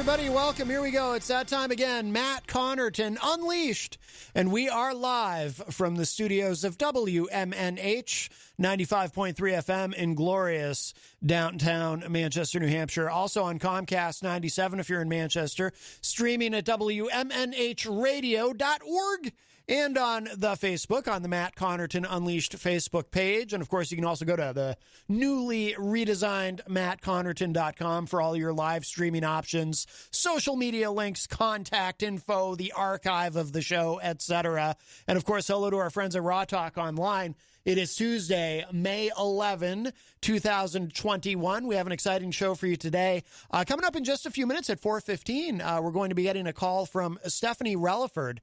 everybody. Welcome. Here we go. It's that time again. Matt Connarton Unleashed. And we are live from the studios of WMNH 95.3 FM in glorious downtown Manchester, New Hampshire. Also on Comcast 97 if you're in Manchester. Streaming at WMNHradio.org. And on the Facebook, on the Matt Connarton Unleashed Facebook page. And, of course, you can also go to the newly redesigned mattconnerton.com for all your live streaming options, social media links, contact info, the archive of the show, etc. And, of course, hello to our friends at Raw Talk Online. It is Tuesday, May 11, 2021. We have an exciting show for you today. Coming up in just a few minutes at 4:15, we're going to be getting a call from Stephanie Releford.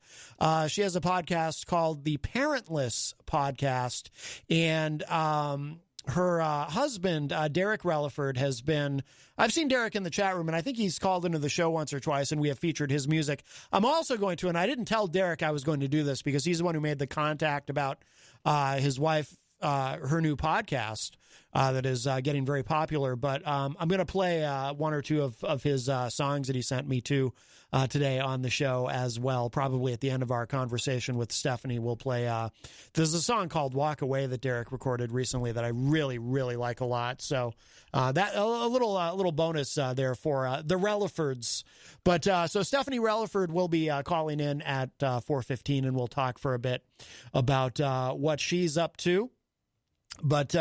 She has a podcast called The Parentless Podcast, and her husband, Derek Releford, has been... I've seen Derek in the chat room, and I think he's called into the show once or twice, and we have featured his music. I'm also going to, and I didn't tell Derek I was going to do this because he's the one who made the contact about his wife, her new podcast that is getting very popular. But I'm going to play one or two of his songs that he sent me to today on the show as well. Probably at the end of our conversation with Stephanie, we'll play. There's a song called "Walk Away" that Derek recorded recently that I really, really like a lot. So that a little bonus there for the Relefords. But so Stephanie Releford will be calling in at 4:15, and we'll talk for a bit about what she's up to. But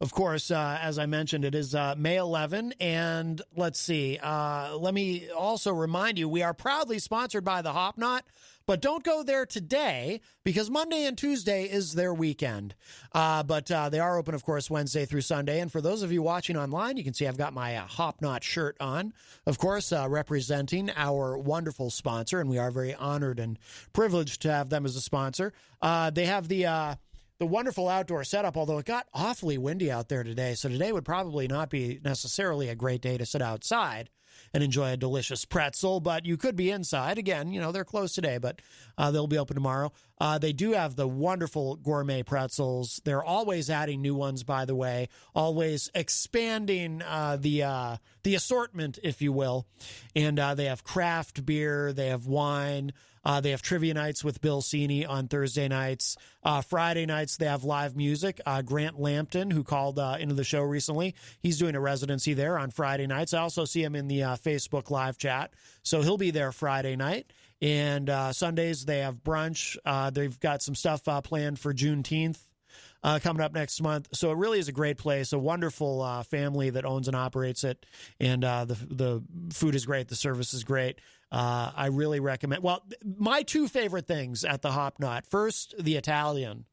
of course, as I mentioned, it is May 11, and let's see. Let me also remind you, we are proudly sponsored by the Hop Knot, but don't go there today because Monday and Tuesday is their weekend. But they are open, of course, Wednesday through Sunday. And for those of you watching online, you can see I've got my Hop Knot shirt on, of course, representing our wonderful sponsor, and we are very honored and privileged to have them as a sponsor. They have the wonderful outdoor setup, although it got awfully windy out there today. So today would probably not be necessarily a great day to sit outside and enjoy a delicious pretzel, but you could be inside. Again, you know, they're closed today, but they'll be open tomorrow. They do have the wonderful gourmet pretzels. They're always adding new ones, by the way, always expanding the assortment, if you will. And they have craft beer, they have wine, they have trivia nights with Bill Cini on Thursday nights. Friday nights, they have live music. Grant Lampton, who called into the show recently, he's doing a residency there on Friday nights. I also see him in the Facebook live chat, so he'll be there Friday night. And Sundays, they have brunch. They've got some stuff planned for Juneteenth coming up next month. So it really is a great place, a wonderful family that owns and operates it. And the food is great. The service is great. I really recommend. Well, my two favorite things at the Hop Knot. First, the Italian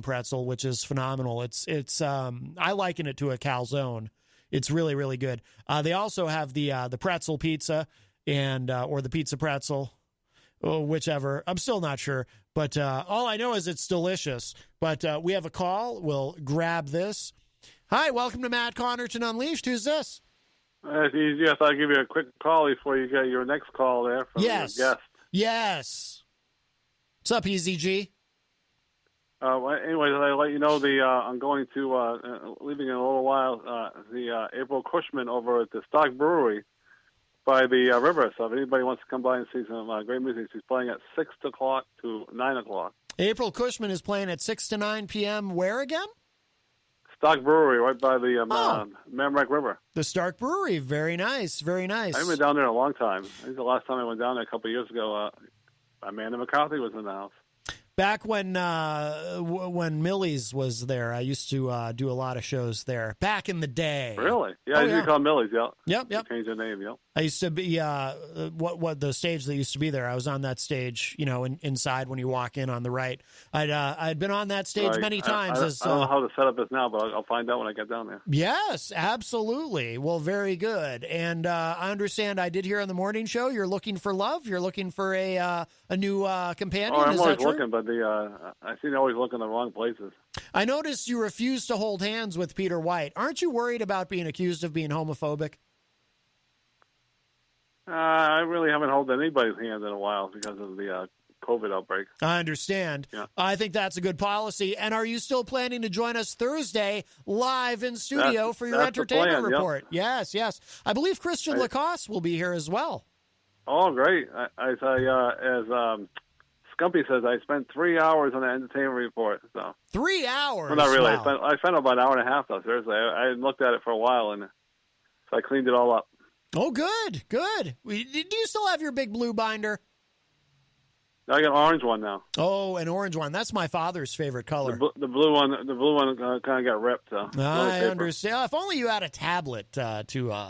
pretzel, which is phenomenal. It's I liken it to a calzone. It's really, really good. They also have the pretzel pizza and or the pizza pretzel, or whichever. I'm still not sure, but all I know is it's delicious. But we have a call. We'll grab this. Hi, welcome to Matt Connarton Unleashed. Who's this? Yes, I'll give you a quick call before you get your next call there from your guest. Yes. What's up, Eazy-G? Anyways, I'll let you know I'm going to, leaving in a little while, the April Cushman over at the Stock Brewery by the river. So if anybody wants to come by and see some great music, she's playing at 6 o'clock to 9 o'clock. April Cushman is playing at 6 to 9 p.m. Where again? Stock Brewery, right by the Mammoth River. The Stark Brewery. Very nice. Very nice. I haven't been down there in a long time. I think the last time I went down there a couple of years ago, Amanda McCarthy was in the house. Back when Millie's was there, I used to do a lot of shows there. Back in the day. Really? Yeah, I used to call Millie's, yeah. Yep. Changed the name, yep. I used to be, what the stage that used to be there, I was on that stage, you know, inside when you walk in on the right. I'd been on that stage many times. I don't know how the setup is now, but I'll find out when I get down there. Yes, absolutely. Well, very good. And I understand I did hear on the morning show, you're looking for love? You're looking for a new companion? Oh, I'm always looking, but I seem to always look in the wrong places. I noticed you refused to hold hands with Peter White. Aren't you worried about being accused of being homophobic? I really haven't held anybody's hand in a while because of the COVID outbreak. I understand. Yeah. I think that's a good policy. And are you still planning to join us Thursday live in studio for your that's entertainment the plan, report? Yep. Yes. I believe Christian LaCoss will be here as well. Oh, great. As Scumpy says, I spent 3 hours on the entertainment report. So 3 hours? Well, not really. Wow. I spent about an hour and a half, though, Thursday. I hadn't looked at it for a while, and so I cleaned it all up. Oh, good. Do you still have your big blue binder? I got an orange one now. Oh, an orange one. That's my father's favorite color. The blue one kind of got ripped. I understand. If only you had a tablet to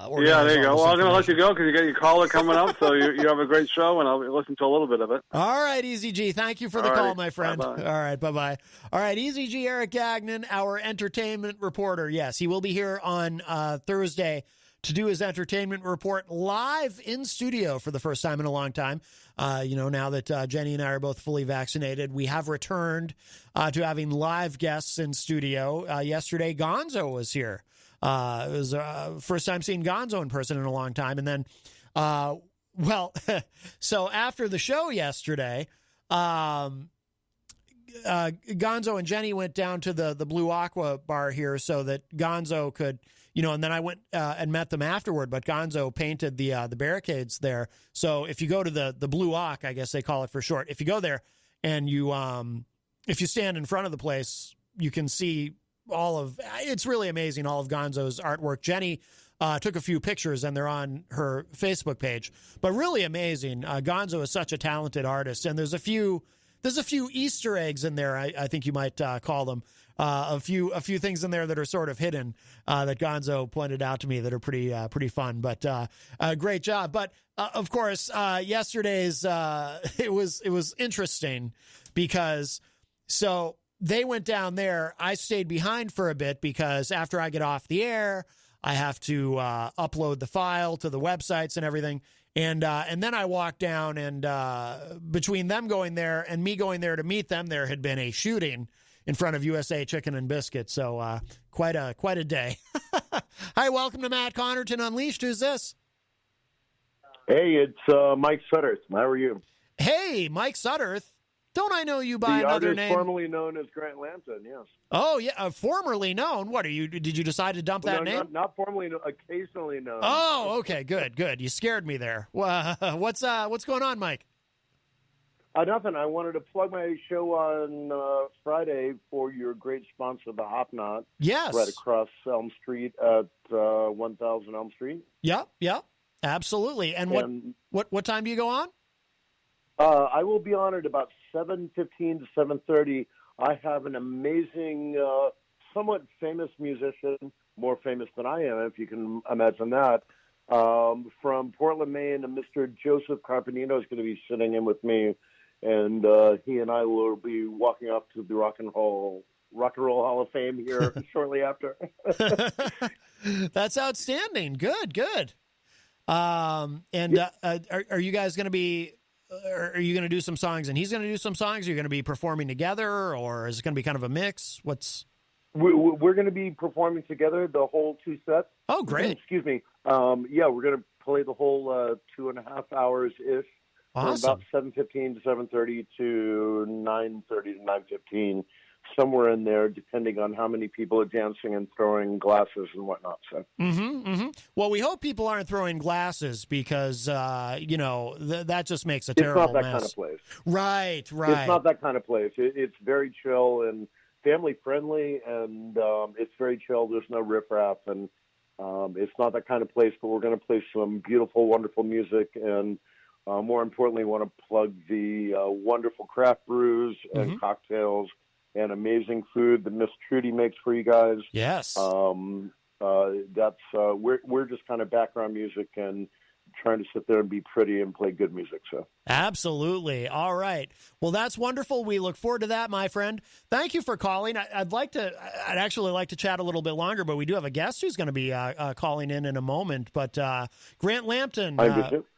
organize. Yeah, there you go. Well, I'm going to let you information. go because you got your caller coming up, so you have a great show, and I'll listen to a little bit of it. All right, Eazy-G. Thank you for the All call, right. my friend. Bye-bye. All right, bye-bye. All right, Eazy-G, Eric Gagnon, our entertainment reporter. Yes, he will be here on Thursday to do his entertainment report live in studio for the first time in a long time. Now that Jenny and I are both fully vaccinated, we have returned to having live guests in studio. Yesterday, Gonzo was here. It was first time seeing Gonzo in person in a long time. And then, so after the show yesterday, Gonzo and Jenny went down to the Blue Aqua bar here so that Gonzo could, and then I went and met them afterward, but Gonzo painted the barricades there. So if you go to the Blue Aqua, I guess they call it for short, if you go there and if you stand in front of the place, you can see it's really amazing, all of Gonzo's artwork. Jenny took a few pictures and they're on her Facebook page, but really amazing. Gonzo is such a talented artist, and there's a few Easter eggs in there, I think you might call them. A few things in there that are sort of hidden that Gonzo pointed out to me that are pretty fun. But great job. But of course, yesterday's it was interesting because so they went down there. I stayed behind for a bit because after I get off the air, I have to upload the file to the websites and everything. And then I walked down, and between them going there and me going there to meet them, there had been a shooting in front of USA Chicken and Biscuit. So quite a day. Hi, welcome to Matt Connarton Unleashed. Who's this? Hey, it's Mike Sutterth. How are you? Hey, Mike Sutterth. Don't I know you by another name? Formerly known as Grant Lampton, yes. Oh, yeah, formerly known. What are you? Did you decide to dump that name? Not formerly known, occasionally known. Oh, okay, good. You scared me there. What's going on, Mike? Nothing. I wanted to plug my show on Friday for your great sponsor, the Hop Knot. Yes. Right across Elm Street at 1000 Elm Street. Yep, absolutely. And what time do you go on? I will be on at about 7:15 to 7:30. I have an amazing, somewhat famous musician, more famous than I am, if you can imagine that, from Portland, Maine, and Mr. Joseph Carpenino is going to be sitting in with me. And he and I will be walking up to the Rock and Roll Hall of Fame here shortly after. That's outstanding. Good. Are you guys going to be? Are you going to do some songs and he's going to do some songs? Are you going to be performing together, or is it going to be kind of a mix? We're going to be performing together the whole two sets. Oh, great. Excuse me. We're going to play the whole 2.5 hours ish. Awesome. From about 7:15 to 7:30 to 9:30 to 9:15, somewhere in there, depending on how many people are dancing and throwing glasses and whatnot. So. Well, we hope people aren't throwing glasses because that just makes a terrible mess. It's not that kind of place. Right. It's not that kind of place. It's very chill and family friendly, and it's very chill. There's no riffraff, and it's not that kind of place. But we're going to play some beautiful, wonderful music, and more importantly, want to plug the wonderful craft brews and cocktails and amazing food that Miss Trudy makes for you guys. Yes. That's we're just kind of background music and trying to sit there and be pretty and play good music. So absolutely. All right. Well, that's wonderful. We look forward to that, my friend. Thank you for calling. I'd actually like to chat a little bit longer, but we do have a guest who's going to be calling in a moment. But Grant Lampton,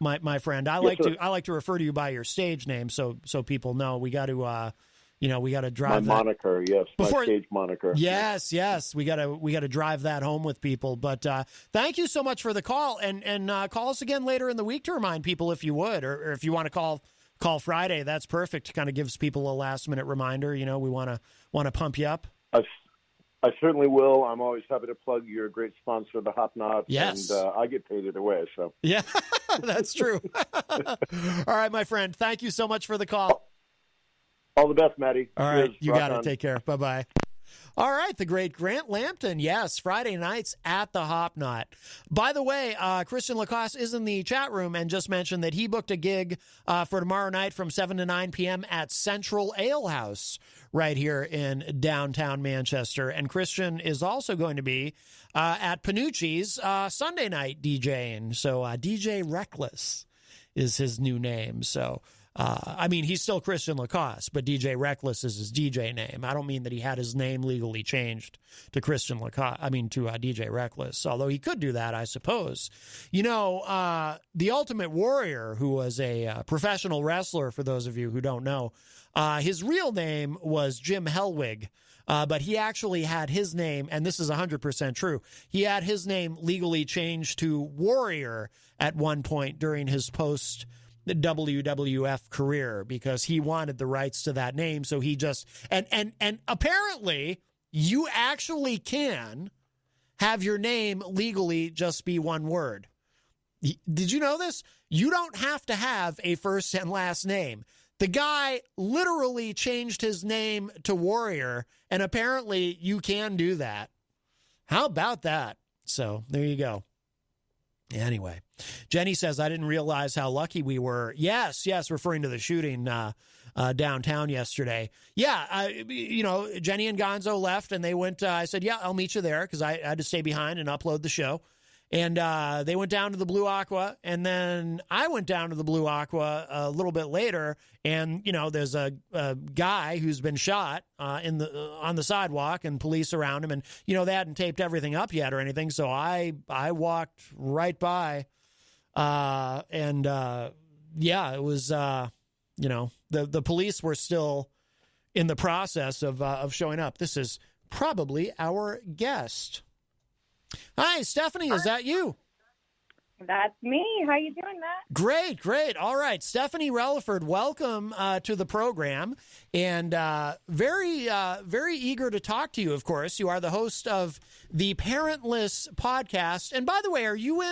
my friend, I like to refer to you by your stage name so people know. We got to we got to drive my moniker, yes, my stage moniker. Yes, we got to drive that home with people. But thank you so much for the call, and call us again later in the week to remind people if you would, or if you want to call call Friday, that's perfect. Kind of gives people a last-minute reminder. We want to pump you up. I certainly will. I'm always happy to plug your great sponsor, the Hop Knot. Yes. And I get paid either way. So yeah, that's true. All right, my friend. Thank you so much for the call. All the best, Maddie. All right. Cheers. You Rock got it. on. Take care. Bye-bye. All right, the great Grant Lampton. Yes, Friday nights at the Hop Knot. By the way, Christian LaCoss is in the chat room and just mentioned that he booked a gig for tomorrow night from 7 to 9 p.m. at Central Ale House right here in downtown Manchester. And Christian is also going to be at Panucci's Sunday night DJing. So DJ Reckless is his new name. So he's still Christian LaCoss, but DJ Reckless is his DJ name. I don't mean that he had his name legally changed to Christian LaCoss. To DJ Reckless, although he could do that, I suppose. The Ultimate Warrior, who was a professional wrestler, for those of you who don't know, his real name was Jim Hellwig, but he actually had his name, and this is 100% true, he had his name legally changed to Warrior at one point during his the WWF career because he wanted the rights to that name. So he just, and apparently you actually can have your name legally just be one word. Did you know this? You don't have to have a first and last name. The guy literally changed his name to Warrior, and apparently you can do that. How about that? So there you go. Anyway, Jenny says, I didn't realize how lucky we were. Yes, referring to the shooting downtown yesterday. Yeah, Jenny and Gonzo left, and they went, I said, yeah, I'll meet you there, because I had to stay behind and upload the show. And they went down to the Blue Aqua, and then I went down to the Blue Aqua a little bit later, and, there's a guy who's been shot on the sidewalk, and police around him, and, they hadn't taped everything up yet or anything, so I walked right by, it was, the police were still in the process of showing up. This is probably our guest. Hi, Stephanie, is that you? That's me. How you doing, Matt? Great. All right, Stephanie Releford, welcome to the program, and very eager to talk to you, of course. You are the host of the Parentless podcast. And by the way, are you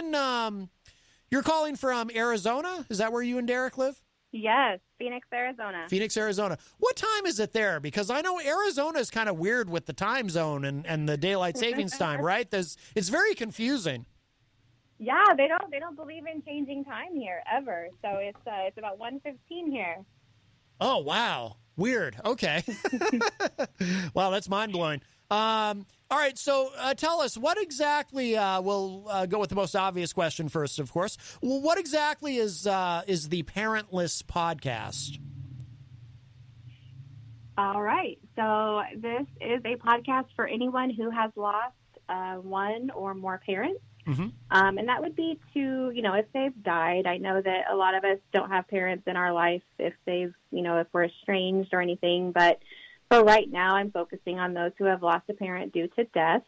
you're calling from Arizona? Is that where you and Derek live? Yes, Phoenix, Arizona. What time is it there? Because I know Arizona is kind of weird with the time zone and the daylight savings time, right? It's very confusing. Yeah, they don't believe in changing time here ever. So it's about 1:15 here. Oh, wow. Weird. Okay. Wow, that's mind-blowing. All right, so tell us, what exactly, we'll go with the most obvious question first, of course. Well, what exactly is the Parentless podcast? All right, so this is a podcast for anyone who has lost one or more parents. Mm-hmm. And that would be if they've died. I know that a lot of us don't have parents in our life if if we're estranged or anything, but for right now, I'm focusing on those who have lost a parent due to death,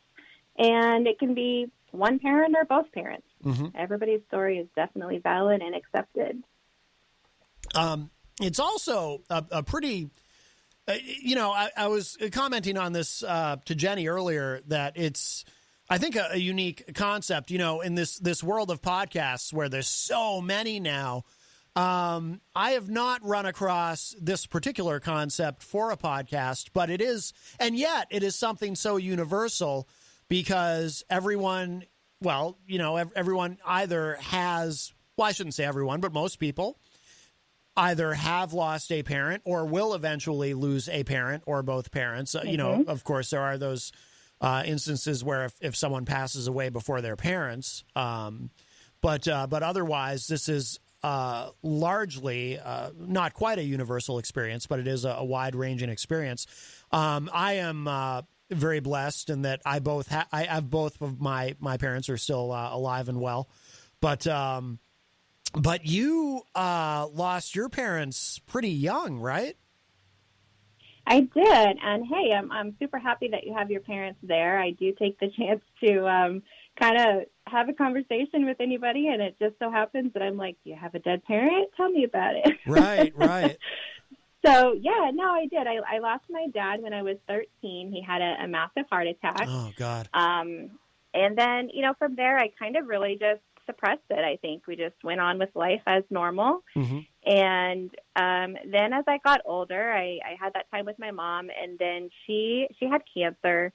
and it can be one parent or both parents. Mm-hmm. Everybody's story is definitely valid and accepted. It's also a pretty, I was commenting on this to Jenny earlier that it's, I think, a unique concept, in this world of podcasts where there's so many now. I have not run across this particular concept for a podcast, but it is, and yet it is something so universal because everyone either has, well, I shouldn't say everyone, but most people either have lost a parent or will eventually lose a parent or both parents. Mm-hmm. Of course, there are those instances where if someone passes away before their parents, but otherwise this is largely not quite a universal experience, but it is a wide-ranging experience. I am very blessed in that I have both of my parents are still alive and well, but you lost your parents pretty young, right? I did, and hey, I'm super happy that you have your parents there. I do take the chance to kind of have a conversation with anybody, and it just so happens that I'm like, do you have a dead parent? Tell me about it. Right. So, yeah, no, I did. I lost my dad when I was 13. He had a massive heart attack. Oh, God. And then, from there, I kind of really just suppressed it, I think. We just went on with life as normal. Mm-hmm. And then as I got older, I had that time with my mom, and then she had cancer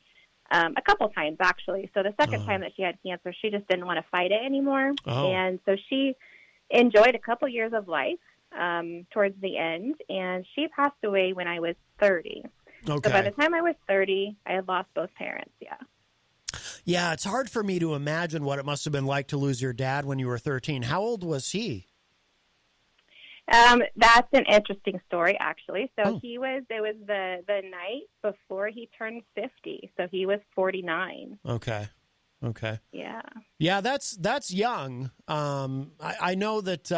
a couple times, actually. So the second time that she had cancer, she just didn't want to fight it anymore. Oh. And so she enjoyed a couple years of life towards the end, and she passed away when I was 30. Okay. So by the time I was 30, I had lost both parents, yeah. Yeah, it's hard for me to imagine what it must have been like to lose your dad when you were 13. How old was he? That's an interesting story, actually. So it was the night before he turned 50. So he was 49. Okay. Yeah. Yeah, that's young. I know that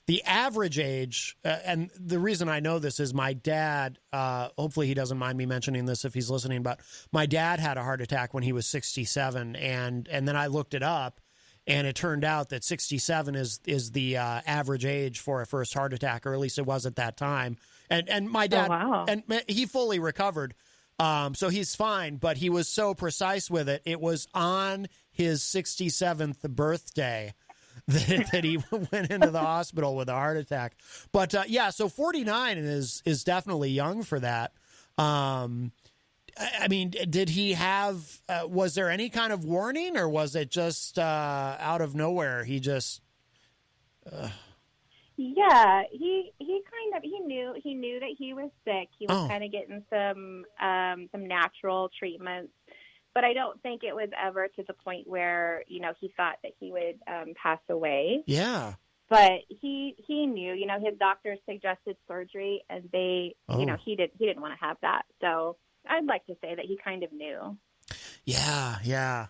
the average age, and the reason I know this is my dad, hopefully he doesn't mind me mentioning this if he's listening, but my dad had a heart attack when he was 67, and then I looked it up, and it turned out that 67 is the average age for a first heart attack, or at least it was at that time. And my dad, and he fully recovered, so he's fine, but he was so precise with it. It was on his 67th birthday that he went into the hospital with a heart attack. But so 49 is definitely young for that. I mean, did he have, was there any kind of warning, or was it just out of nowhere? He just... Yeah, he knew that he was sick. He was kind of getting some natural treatments. But I don't think it was ever to the point where, he thought that he would pass away. Yeah. But he knew, his doctors suggested surgery, and they, he didn't want to have that. So I'd like to say that he kind of knew. Yeah.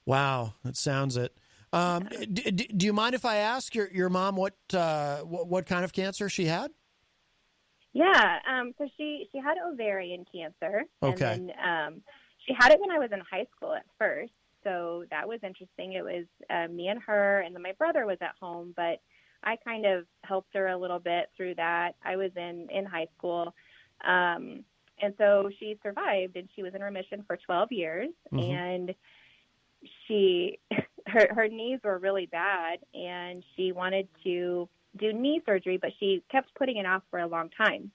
Wow, that sounds it. Do you mind if I ask your mom what kind of cancer she had? Yeah. So she had ovarian cancer. Okay. And then, she had it when I was in high school at first, so that was interesting. It was me and her, and then my brother was at home, but I kind of helped her a little bit through that. I was in high school, and so she survived, and she was in remission for 12 years, and her knees were really bad, and she wanted to do knee surgery, but she kept putting it off for a long time,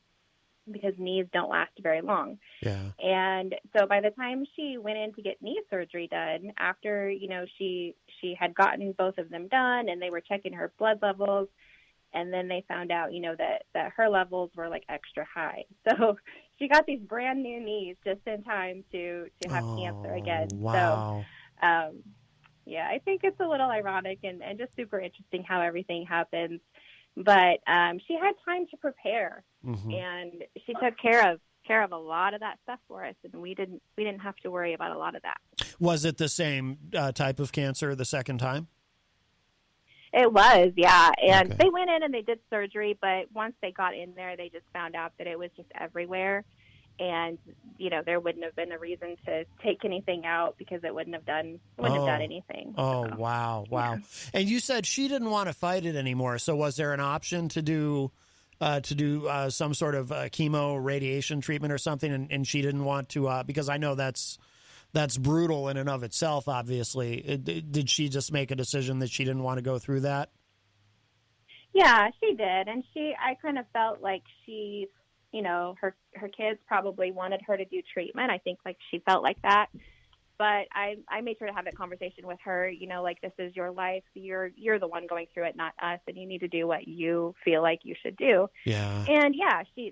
because knees don't last very long. Yeah. And so by the time she went in to get knee surgery done, after, she had gotten both of them done, and they were checking her blood levels, and then they found out, that her levels were like extra high. So she got these brand new knees just in time to have cancer again. Wow. So, I think it's a little ironic and just super interesting how everything happens. But she had time to prepare, and she took care of a lot of that stuff for us, and we didn't have to worry about a lot of that. Was it the same type of cancer the second time? It was, yeah. And they went in and they did surgery, but once they got in there, they just found out that it was just everywhere. And, there wouldn't have been a reason to take anything out, because it wouldn't have done anything. Oh, so, wow. Yeah. And you said she didn't want to fight it anymore. So was there an option to do some sort of chemo radiation treatment or something, and she didn't want to, because I know that's brutal in and of itself, obviously. Did she just make a decision that she didn't want to go through that? Yeah, she did. And I kind of felt like she, her kids probably wanted her to do treatment. I think she felt like that. But I made sure to have that conversation with her, this is your life. You're the one going through it, not us. And you need to do what you feel like you should do. Yeah. And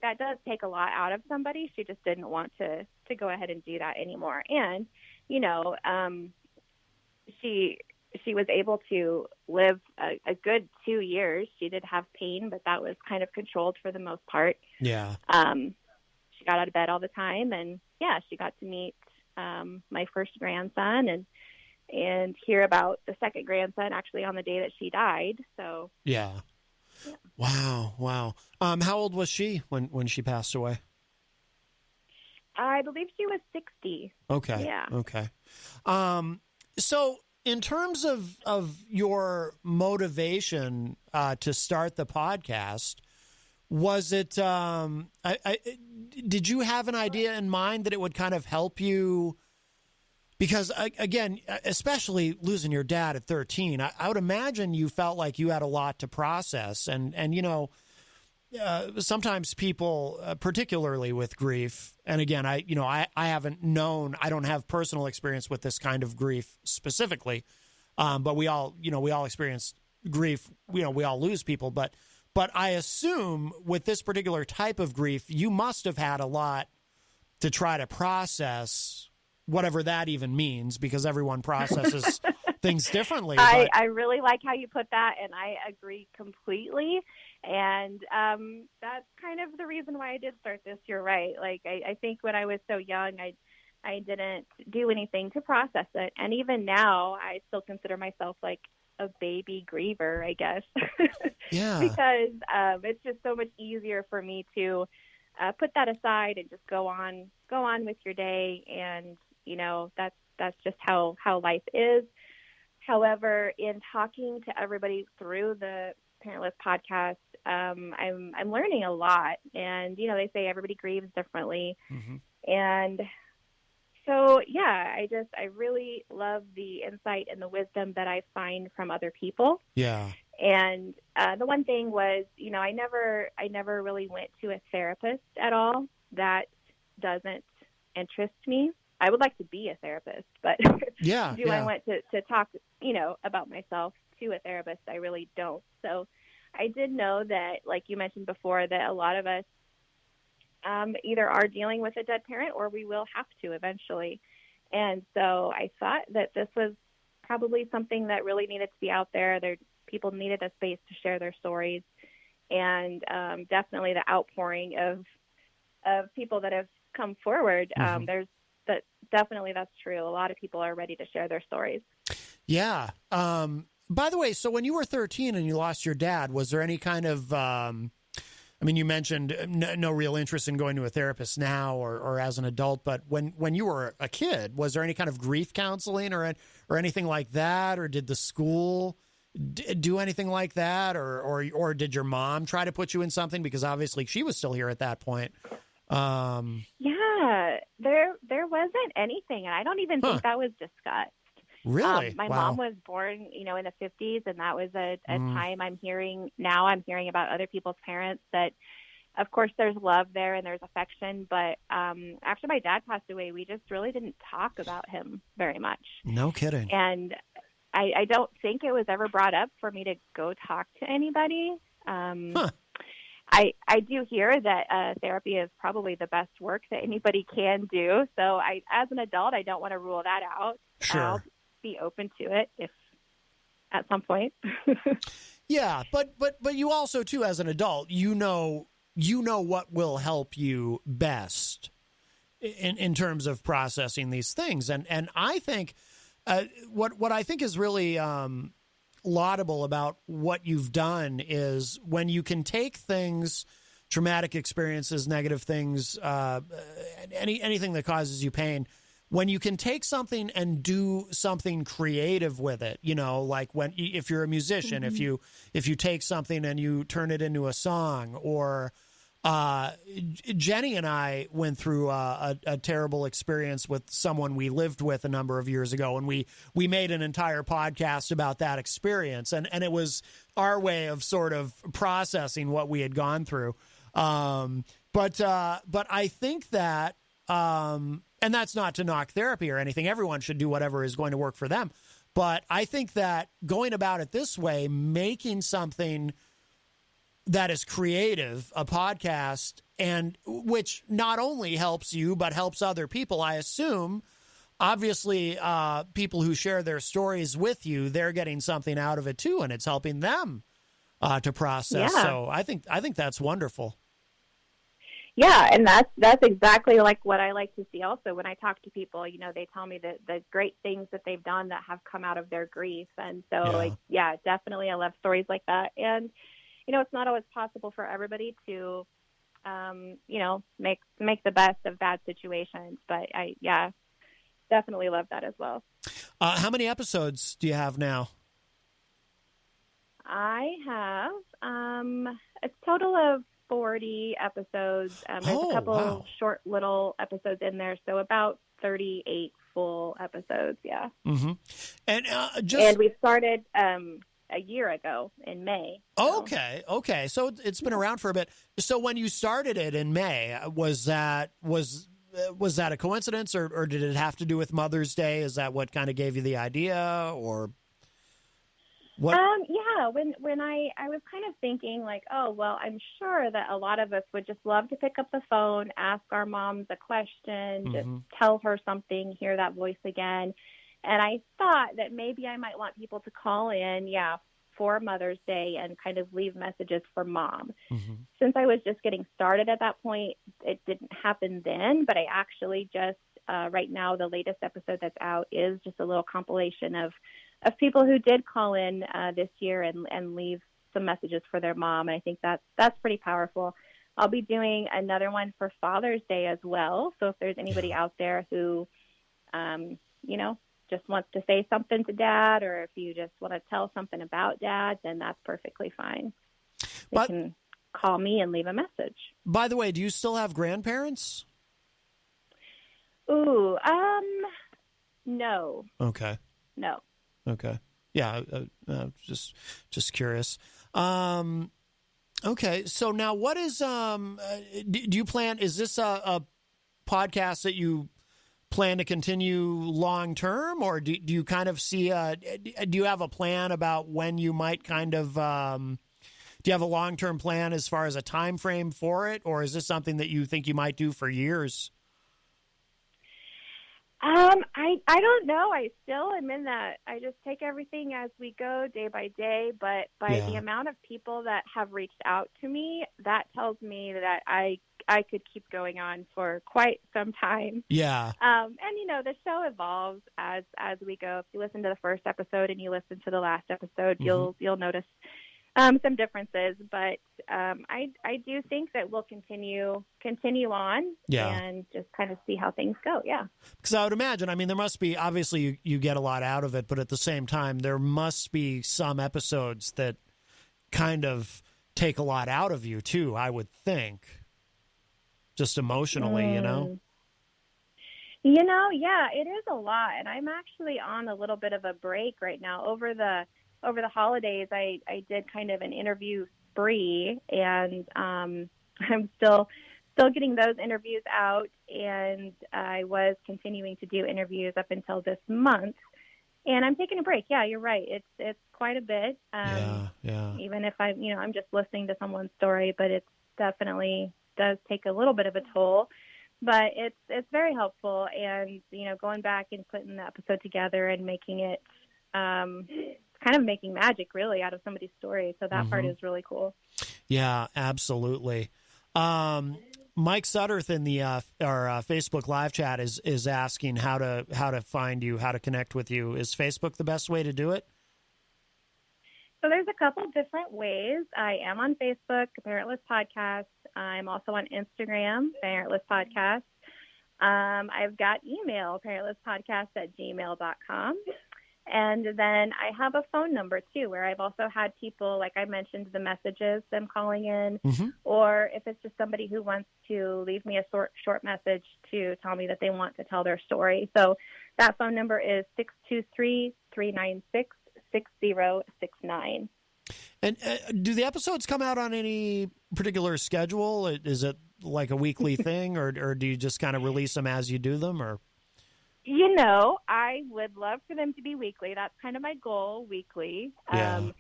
that does take a lot out of somebody. She just didn't want to go ahead and do that anymore. And, she was able to live a good 2 years. She did have pain, but that was kind of controlled for the most part. Yeah. She got out of bed all the time, and she got to meet my first grandson and hear about the second grandson actually on the day that she died. So yeah. Wow. How old was she when she passed away? I believe she was 60. Okay. Yeah. Okay. So in terms of your motivation to start the podcast, was it? Did you have an idea in mind that it would kind of help you? Because again, especially losing your dad at 13, I would imagine you felt like you had a lot to process, and sometimes people, particularly with grief, and again, I don't have personal experience with this kind of grief specifically, but we all experience grief. We all lose people, but I assume with this particular type of grief, you must have had a lot to try to process, whatever that even means, because everyone processes things differently. I really like how you put that, and I agree completely. And that's kind of the reason why I did start this. You're right. Like, I think when I was so young, I didn't do anything to process it. And even now, I still consider myself like a baby griever, I guess. Yeah. Because it's just so much easier for me to put that aside and just go on with your day. And, that's just how life is. However, in talking to everybody through the Parentless podcast, I'm learning a lot. And, they say everybody grieves differently. Mm-hmm. And so, yeah, I really love the insight and the wisdom that I find from other people. Yeah. And the one thing was, I never really went to a therapist at all. That doesn't interest me. I would like to be a therapist, but I want to talk, about myself to a therapist? I really don't. So I did know that, like you mentioned before, that a lot of us either are dealing with a dead parent or we will have to eventually. And so I thought that this was probably something that really needed to be out there. People needed a space to share their stories, and definitely the outpouring of people that have come forward. Mm-hmm. Definitely that's true. A lot of people are ready to share their stories. Yeah. By the way, so when you were 13 and you lost your dad, was there any kind of, you mentioned no real interest in going to a therapist now or as an adult, but when you were a kid, was there any kind of grief counseling or anything like that? Or did the school do anything like that? Or did your mom try to put you in something? Because obviously she was still here at that point. Yeah, there wasn't anything, and I don't even think that was discussed. Really? My Wow. mom was born, in the 50s, and that was a time I'm hearing about other people's parents that, of course, there's love there and there's affection, but after my dad passed away, we just really didn't talk about him very much. No kidding. And I don't think it was ever brought up for me to go talk to anybody. I do hear that therapy is probably the best work that anybody can do. So as an adult, I don't want to rule that out. Sure. I'll be open to it if at some point. Yeah, but you also too, as an adult, you know what will help you best in terms of processing these things, and I think what I think is really laudable about what you've done is when you can take things, traumatic experiences, negative things, anything that causes you pain, when you can take something and do something creative with it, like if you're a musician, mm-hmm. if you take something and you turn it into a song, or Jenny and I went through a terrible experience with someone we lived with a number of years ago, and we made an entire podcast about that experience, and it was our way of sort of processing what we had gone through. But I think that, and that's not to knock therapy or anything. Everyone should do whatever is going to work for them. But I think that going about it this way, making something that is creative, a podcast, and which not only helps you, but helps other people, I assume, obviously, people who share their stories with you, they're getting something out of it too, and it's helping them to process. Yeah. So I think that's wonderful. Yeah, and that's exactly like what I like to see also when I talk to people. They tell me that the great things that they've done that have come out of their grief. And so, definitely I love stories like that. And, it's not always possible for everybody to, make the best of bad situations. But I definitely love that as well. How many episodes do you have now? I have a total of 40 episodes. There's a couple short little episodes in there, so about 38 full episodes, yeah. Mm-hmm. And we started a year ago in May. So. Okay. So it's been around for a bit. So when you started it in May, was that a coincidence, or did it have to do with Mother's Day? Is that what kind of gave you the idea, or what? Yeah, when I was kind of thinking like, oh, well, I'm sure that a lot of us would just love to pick up the phone, ask our moms a question, just tell her something, hear that voice again. And I thought that maybe I might want people to call in, for Mother's Day and kind of leave messages for Mom. Mm-hmm. Since I was just getting started at that point, it didn't happen then, but I actually just, right now, the latest episode that's out is just a little compilation of people who did call in this year and leave some messages for their mom. And I think that's pretty powerful. I'll be doing another one for Father's Day as well. So if there's anybody out there who, just wants to say something to Dad, or if you just want to tell something about Dad, then that's perfectly fine. You can call me and leave a message. By the way, do you still have grandparents? Ooh, no. Okay. No. Okay. Yeah, just curious. Okay, so now what is do you plan? Is this a podcast that you plan to continue long term, or do you kind of see do you have a plan about when you might kind of do you have a long term plan as far as a time frame for it, or is this something that you think you might do for years? I don't know. I still am in that. I just take everything as we go day by day, but by the amount of people that have reached out to me, that tells me that I could keep going on for quite some time. Yeah. And the show evolves as we go. If you listen to the first episode and you listen to the last episode, you'll notice some differences, but I do think that we'll continue on and just kind of see how things go. Yeah. Because I would imagine, there must be, obviously you get a lot out of it, but at the same time, there must be some episodes that kind of take a lot out of you too, I would think, just emotionally, Yeah, it is a lot. And I'm actually on a little bit of a break right now. Over the holidays, I did kind of an interview spree, and I'm still getting those interviews out, and I was continuing to do interviews up until this month, and I'm taking a break. Yeah, you're right. It's quite a bit. Even if I'm just listening to someone's story, but it definitely does take a little bit of a toll. But it's very helpful, and going back and putting the episode together and making it. Kind of making magic, really, out of somebody's story. So that part is really cool. Yeah, absolutely. Mike Sutterth in the our Facebook live chat is asking how to find you, how to connect with you. Is Facebook the best way to do it? So there's a couple different ways. I am on Facebook, Parentless Podcast. I'm also on Instagram, Parentless Podcast. I've got email, parentlesspodcast@gmail.com. And then I have a phone number, too, where I've also had people, like I mentioned, the messages, them calling in, or if it's just somebody who wants to leave me a short message to tell me that they want to tell their story. So that phone number is 623-396-6069. And do the episodes come out on any particular schedule? Is it like a weekly thing, or do you just kind of release them as you do them, or? I would love for them to be weekly. That's kind of my goal, weekly. Yeah.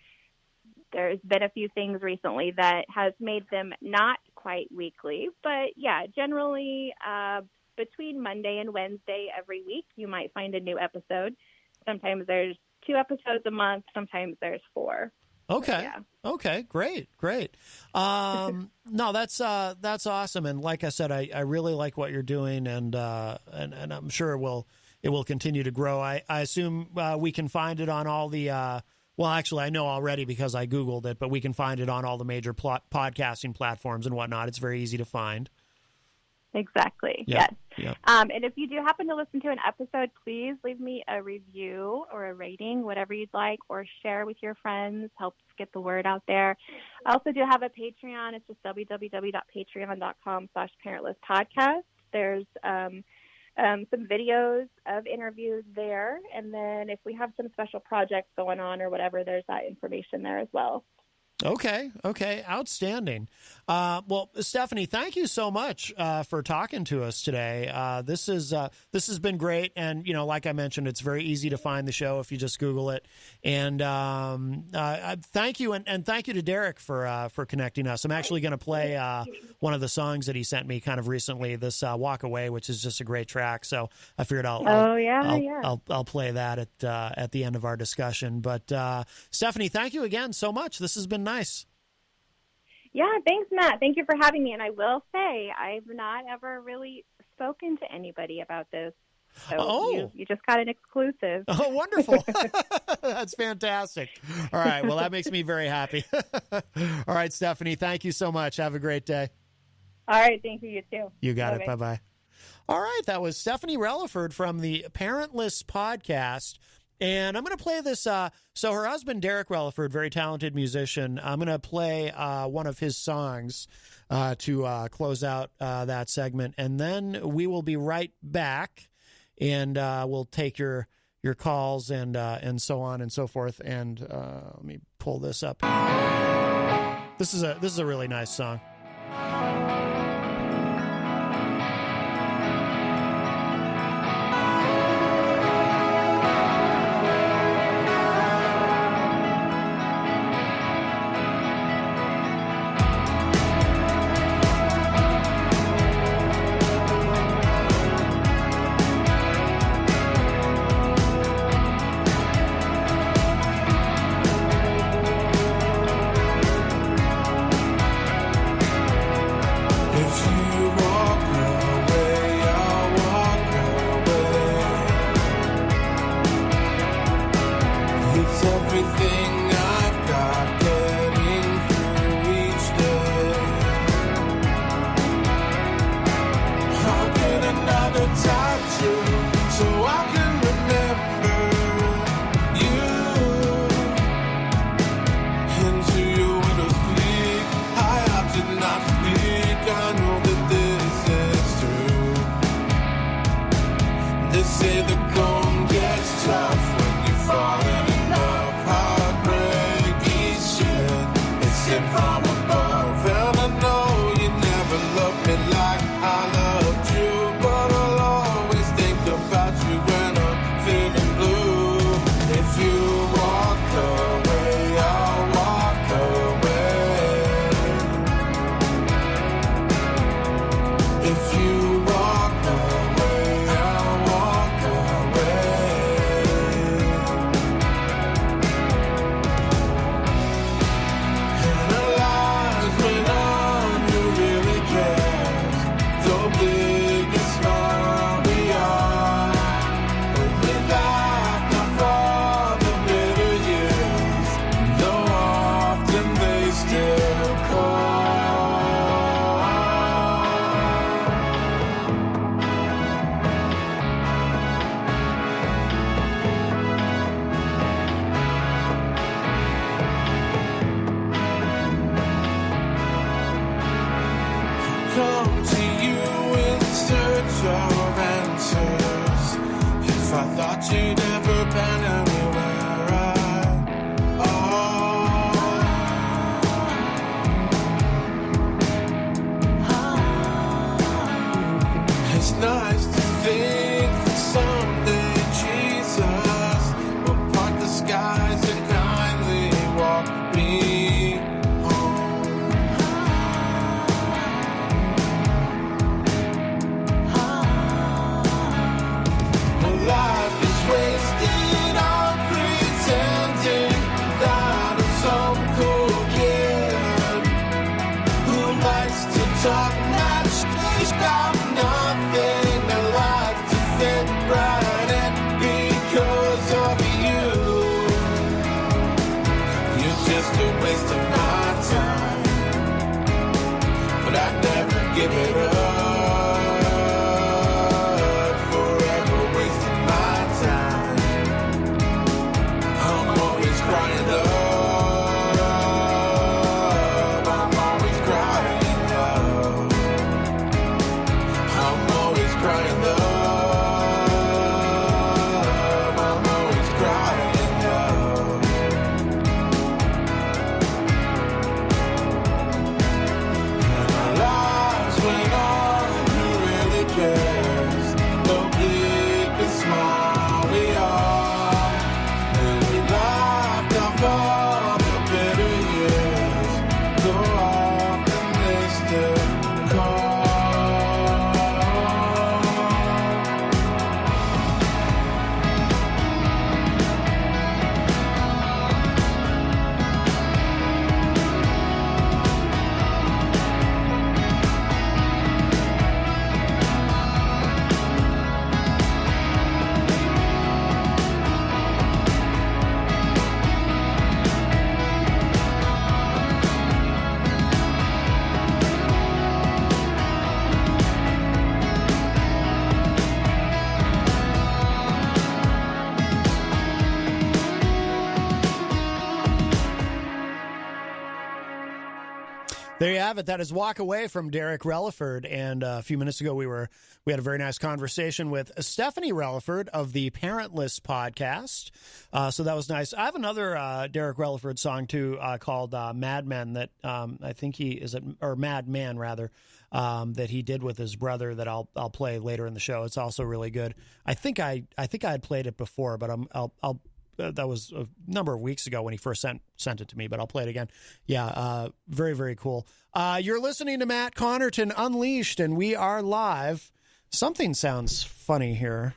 There's been a few things recently that has made them not quite weekly. But, generally between Monday and Wednesday every week, you might find a new episode. Sometimes there's 2 episodes a month. Sometimes there's 4. Okay. Yeah. Okay. Great. No, that's awesome. And like I said, I really like what you're doing, and I'm sure it will continue to grow. I assume we can find it on all the. Well, actually, I know already because I Googled it, but we can find it on all the major podcasting platforms and whatnot. It's very easy to find. Exactly. Yeah. Yes. Yeah. And if you do happen to listen to an episode, please leave me a review or a rating, whatever you'd like, or share with your friends. Helps get the word out there. I also do have a Patreon. It's just www.patreon.com/parentlesspodcast. There's some videos of interviews there. And then if we have some special projects going on or whatever, there's that information there as well. Okay. Outstanding. Well, Stephanie, thank you so much for talking to us today. This has been great, and like I mentioned, it's very easy to find the show if you just Google it. And thank you, and thank you to Derek for connecting us. I'm actually going to play one of the songs that he sent me kind of recently, this "Walk Away," which is just a great track. So I figured I'll play that at the end of our discussion. But Stephanie, thank you again so much. This has been nice. Yeah, thanks, Matt. Thank you for having me. And I will say, I've not ever really spoken to anybody about this. So you just got an exclusive. Oh, wonderful. That's fantastic. All right. Well, that makes me very happy. All right, Stephanie, thank you so much. Have a great day. All right. Thank you. You too. You got it. Bye-bye. All right. That was Stephanie Releford from the Parentless podcast. And I'm going to play this. So her husband, Derek Releford, very talented musician, I'm going to play one of his songs to close out that segment. And then we will be right back, and we'll take your calls and so on and so forth. And let me pull this up. This is a really nice song. Give it up. have it. That is Walk Away from Derek Releford. And a few minutes ago, we had a very nice conversation with Stephanie Releford of the Parentless podcast. So that was nice. I have another Derek Releford song, too, called Madman that I think or Madman, rather, that he did with his brother that I'll play later in the show. It's also really good. I think I had played it before, but I'll that was a number of weeks ago when he first sent it to me, but I'll play it again. Yeah, very, very cool. You're listening to Matt Connarton Unleashed, and we are live. Something sounds funny here.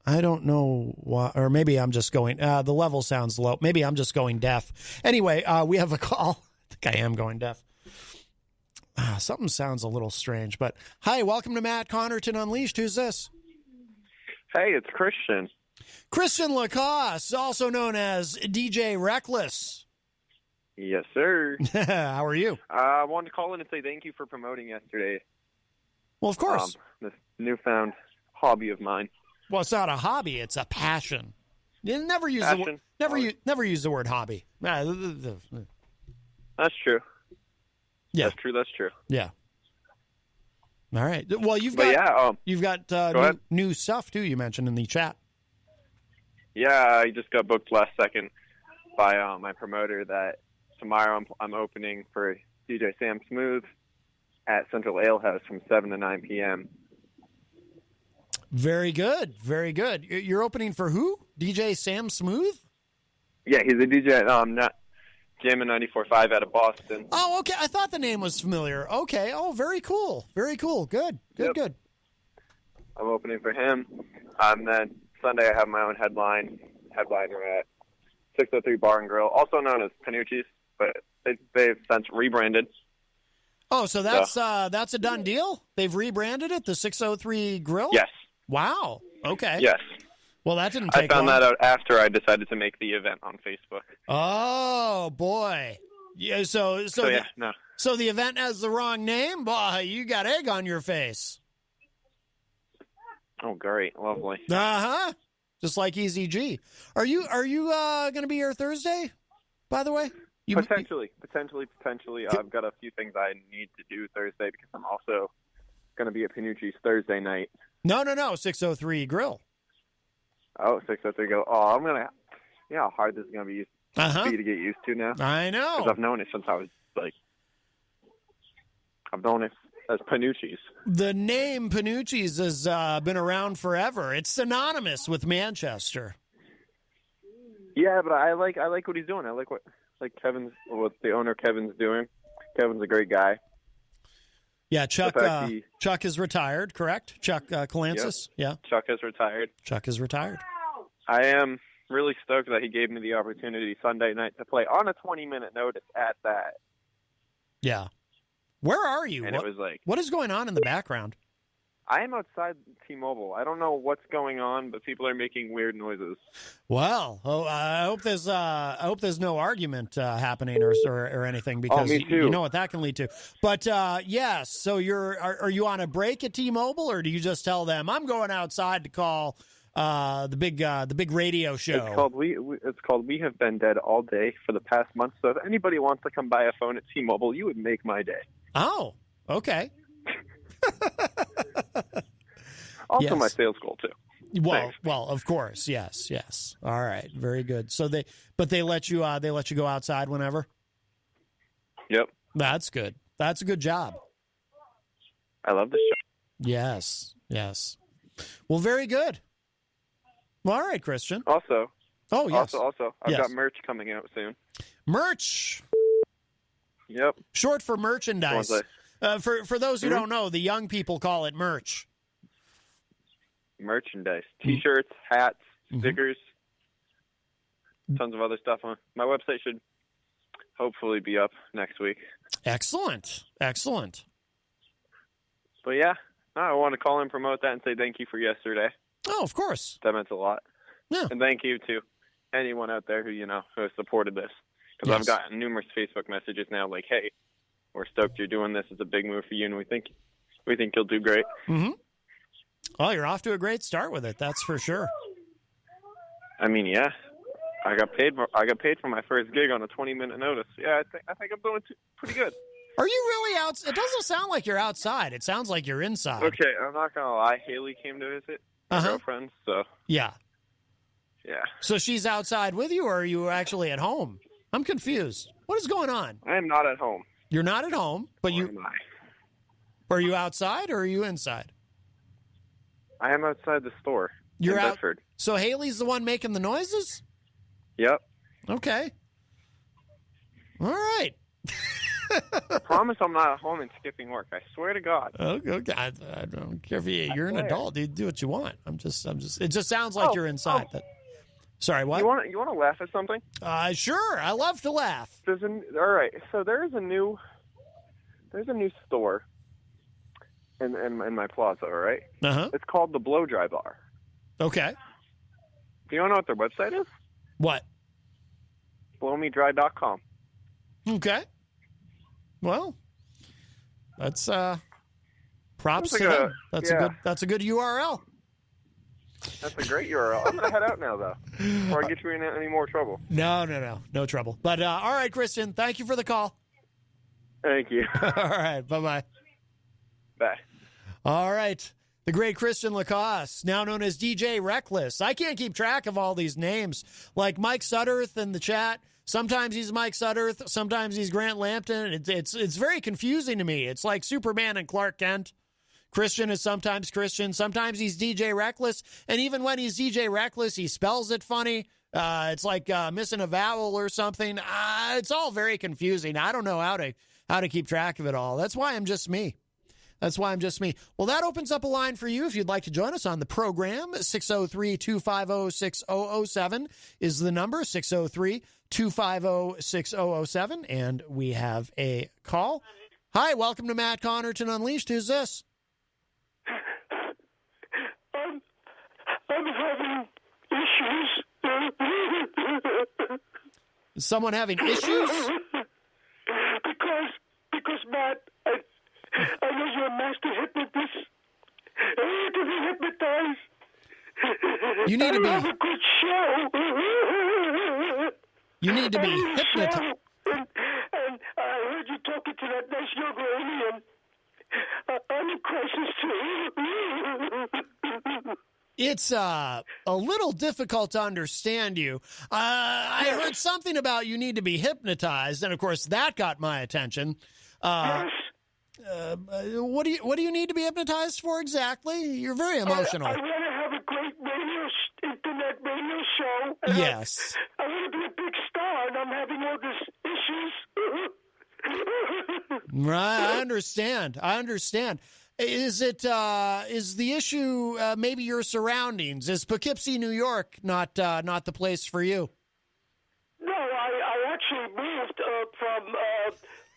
I don't know why, or maybe I'm just going, the level sounds low. Maybe I'm just going deaf. Anyway, we have a call. I think I am going deaf. Something sounds a little strange, but hi, welcome to Matt Connarton Unleashed. Who's this? Hey, it's Christian. Christian LaCoss, also known as DJ Reckless. Yes, sir. How are you? I wanted to call in and say thank you for promoting yesterday. Well, of course. This newfound hobby of mine. Well, it's not a hobby; it's a passion. You never use never use the word hobby. That's true. Yeah, That's true. Yeah. All right. Well, you've got new stuff too. You mentioned in the chat. Yeah, I just got booked last second by my promoter that tomorrow I'm opening for DJ Sam Smooth at Central Ale House from 7 to 9 p.m. Very good. Very good. You're opening for who? DJ Sam Smooth? Yeah, he's a DJ at Jammin' 94.5 out of Boston. Oh, okay. I thought the name was familiar. Okay. Oh, very cool. Very cool. Good. Good. I'm opening for him. Then Sunday I have my own headliner at 603 Bar and Grill, also known as Panucci's, but they've since rebranded. Oh, so that's a done deal? They've rebranded it, the 603 Grill? Yes. Wow. Okay. Yes. Well, that didn't take long. I found long. that out after I decided to make the event on Facebook. Oh, boy. Yeah, so the event has the wrong name? Boy, you got egg on your face. Oh, great. Lovely. Uh-huh. Just like Eazy-G. Are you going to be here Thursday, by the way? Potentially. I've got a few things I need to do Thursday because I'm also going to be at Panucci's Thursday night. No, 603 Grill. Oh, 603 Grill. Oh, I'm going to... You know how hard this is going to be to get used to now? I know. Because I've known it since I was, I've known it as Panucci's. The name Panucci's has been around forever. It's synonymous with Manchester. Yeah, but I like what he's doing. I like what the owner Kevin's doing. Kevin's a great guy. Yeah, Chuck is retired, correct? Chuck Kalansis? Yep. Yeah. Chuck is retired. I am really stoked that he gave me the opportunity Sunday night to play on a 20-minute notice at that. Yeah. Where are you? And it was what is going on in the background? I am outside T-Mobile. I don't know what's going on, but people are making weird noises. Well, I hope there's no argument happening or anything, because me too. You know what that can lead to. But yes, so are you on a break at T-Mobile, or do you just tell them I'm going outside to call the big radio show? It's called We Have Been Dead All Day for the past month. So if anybody wants to come buy a phone at T-Mobile, you would make my day. Oh, okay. Also, yes. my sales goal too. Well, of course, yes. All right, very good. So they let you go outside whenever. Yep, that's good. That's a good job. I love this show. Yes. Well, very good. Well, all right, Christian. Also, yes. I've got merch coming out soon. Merch. Yep. Short for merchandise. For those who don't know, the young people call it merch. Merchandise. T-shirts, hats, stickers, tons of other stuff. My website should hopefully be up next week. Excellent. But yeah, I want to call and promote that and say thank you for yesterday. Oh, of course. That meant a lot. Yeah. And thank you to anyone out there who has supported this. Because I've gotten numerous Facebook messages now like, hey, we're stoked you're doing this. It's a big move for you, and we think you'll do great. Mm-hmm. Well, you're off to a great start with it. That's for sure. I mean, yeah, I got paid for my first gig on a 20-minute notice. Yeah, I think I'm doing pretty good. Are you really out? It doesn't sound like you're outside. It sounds like you're inside. Okay, I'm not going to lie. Haley came to visit my girlfriend, so. Yeah. Yeah. So she's outside with you, or are you actually at home? I'm confused. What is going on? I am not at home. You're not at home, but Or am I? Are you outside or are you inside? I am outside the store. You're in out. Bedford. So Haley's the one making the noises? Yep. Okay. All right. I promise I'm not at home and skipping work. I swear to God. Okay. I don't care if you're an adult. You do what you want. I'm just. It just sounds like you're inside. Sorry, what? You want to laugh at something? Sure. I love to laugh. All right. So there's a new store in my plaza. All right. It's called the Blow Dry Bar. Okay. Do you want to know what their website is? What? blowmedry.com. Okay. Well, that's props to them. That's a good URL. That's a great URL. I'm going to head out now, though, before I get you in any more trouble. No trouble. But all right, Christian, thank you for the call. Thank you. All right, bye-bye. Bye. All right. The great Christian LaCoss, now known as DJ Reckless. I can't keep track of all these names. Like Mike Sutterth in the chat. Sometimes he's Mike Sutterth. Sometimes he's Grant Lampton. It's very confusing to me. It's like Superman and Clark Kent. Christian is sometimes Christian. Sometimes he's DJ Reckless. And even when he's DJ Reckless, he spells it funny. It's like missing a vowel or something. It's all very confusing. I don't know how to keep track of it all. That's why I'm just me. Well, that opens up a line for you if you'd like to join us on the program. 603-250-6007 is the number, 603-250-6007. And we have a call. Hi, welcome to Matt Connarton Unleashed. Who's this? I'm having issues. Is someone having issues? Because Matt, I know you're a master hypnotist. I need to be hypnotized. You need to be. Have a good show. You need to be hypnotized. And I heard you talking to that nice young lady, and I'm in crisis too. It's a little difficult to understand you. I heard something about you need to be hypnotized, and of course that got my attention. Yes. What do you need to be hypnotized for exactly? You're very emotional. I want to have a great internet radio show. Yes. I want to be a big star, and I'm having all these issues. Right, I understand. Is the issue maybe your surroundings? Is Poughkeepsie, New York, not the place for you? No, I actually moved from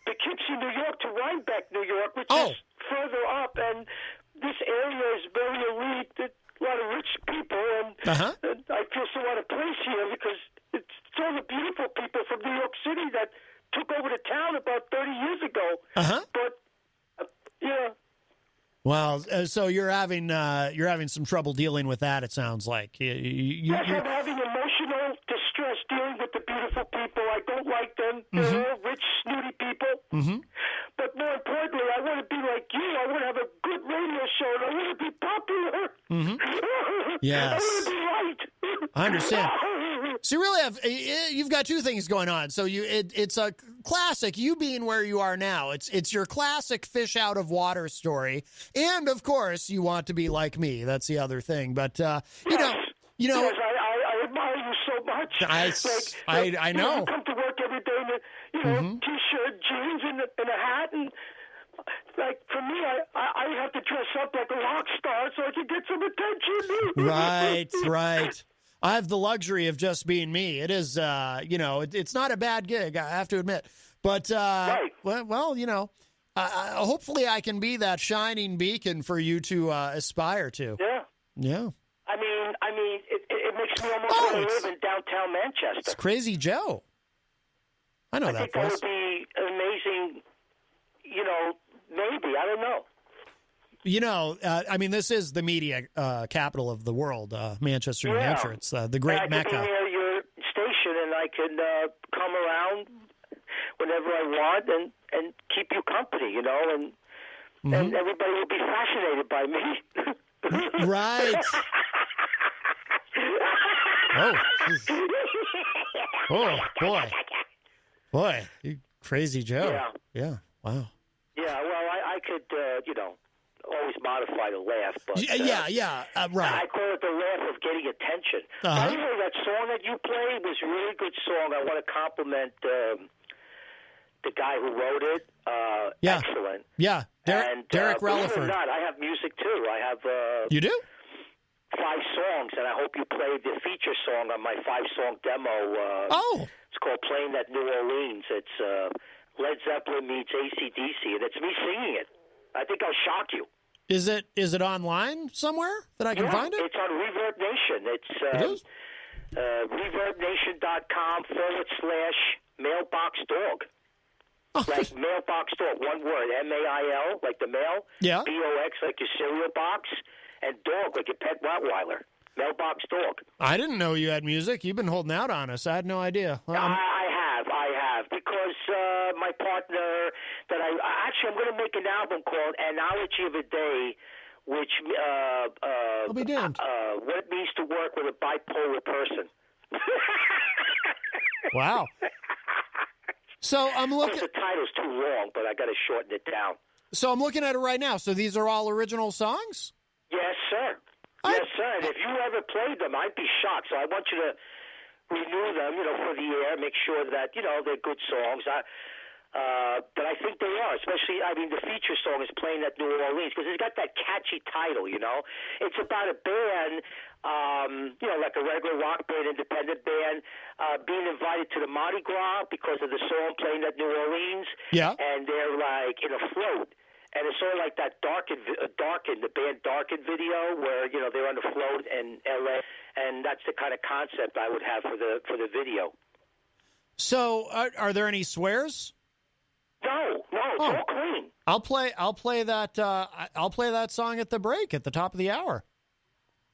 Poughkeepsie, New York to Rhinebeck, New York, which is further up, and this area is very elite. A lot of rich people, and I feel so out of place here because it's all the beautiful people from New York City that took over the town about 30 years ago. But yeah. Well, so you're having some trouble dealing with that. It sounds like Yes, I'm having emotional distress dealing with the beautiful people. I don't like them. They're all rich, snooty people. But more importantly, I want to be like you. I want to have a good radio show, and I want to be popular. Yes, I want to be right. I understand. So you really you've got two things going on. So it's a classic, you being where you are now. It's your classic fish out of water story, and of course you want to be like me. That's the other thing. But you know. Yes, I admire you so much. I know. You come to work every day in a t-shirt, jeans, and a hat, and like for me, I have to dress up like a rock star so I can get some attention. Right. I have the luxury of just being me. It is, it's not a bad gig, I have to admit. But, hopefully I can be that shining beacon for you to aspire to. Yeah. I mean, it makes me almost want to live in downtown Manchester. It's Crazy Joe. I know that voice. I think that would be amazing, maybe. I don't know. This is the media capital of the world, Manchester, New Hampshire. It's the great I Mecca. I could be near your station, and I could come around whenever I want and keep you company, you know, and everybody will be fascinated by me. Right. Oh, boy, you crazy Joe. Yeah. Wow. Yeah, well, I could, always modify the laugh, but right. I call it the laugh of getting attention. By the way, that song that you played was a really good song. I want to compliment the guy who wrote it. Excellent. Yeah, Derek Releford. Believe it or not, I have music too. I have. You do? 5 songs, and I hope you played the feature song on my 5-song demo. It's called Playing That New Orleans. It's Led Zeppelin meets AC/DC, and it's me singing it. I think I'll shock you. Is it online somewhere that I can find it? It's on Reverb Nation. It's reverbnation.com/mailbox dog. Like mailbox dog, one word, MAIL, like the mail. Yeah. BOX, like your cereal box. And dog, like your pet Rottweiler. Mailbox dog. I didn't know you had music. You've been holding out on us. I had no idea. I have. Because my partner, I'm going to make an album called Analogy of a Day, which, I'll be damned. What it means to work with a bipolar person. Wow. So I'm looking. The title's too long, but I got to shorten it down. So I'm looking at it right now. So these are all original songs? Yes, sir. Yes, sir. And if you ever played them, I'd be shocked. So I want you to renew them, for the air, make sure that, they're good songs. But I think they are, especially, the feature song is Playing That New Orleans, because it's got that catchy title, It's about a band, like a regular rock band, independent band, being invited to the Mardi Gras because of the song Playing That New Orleans. Yeah. And they're, like, in a float. And it's sort of like that the band Darkened video where, they're on the float in L.A., and that's the kind of concept I would have for the video. So are there any swears? No, it's all clean. I'll play that song at the break at the top of the hour.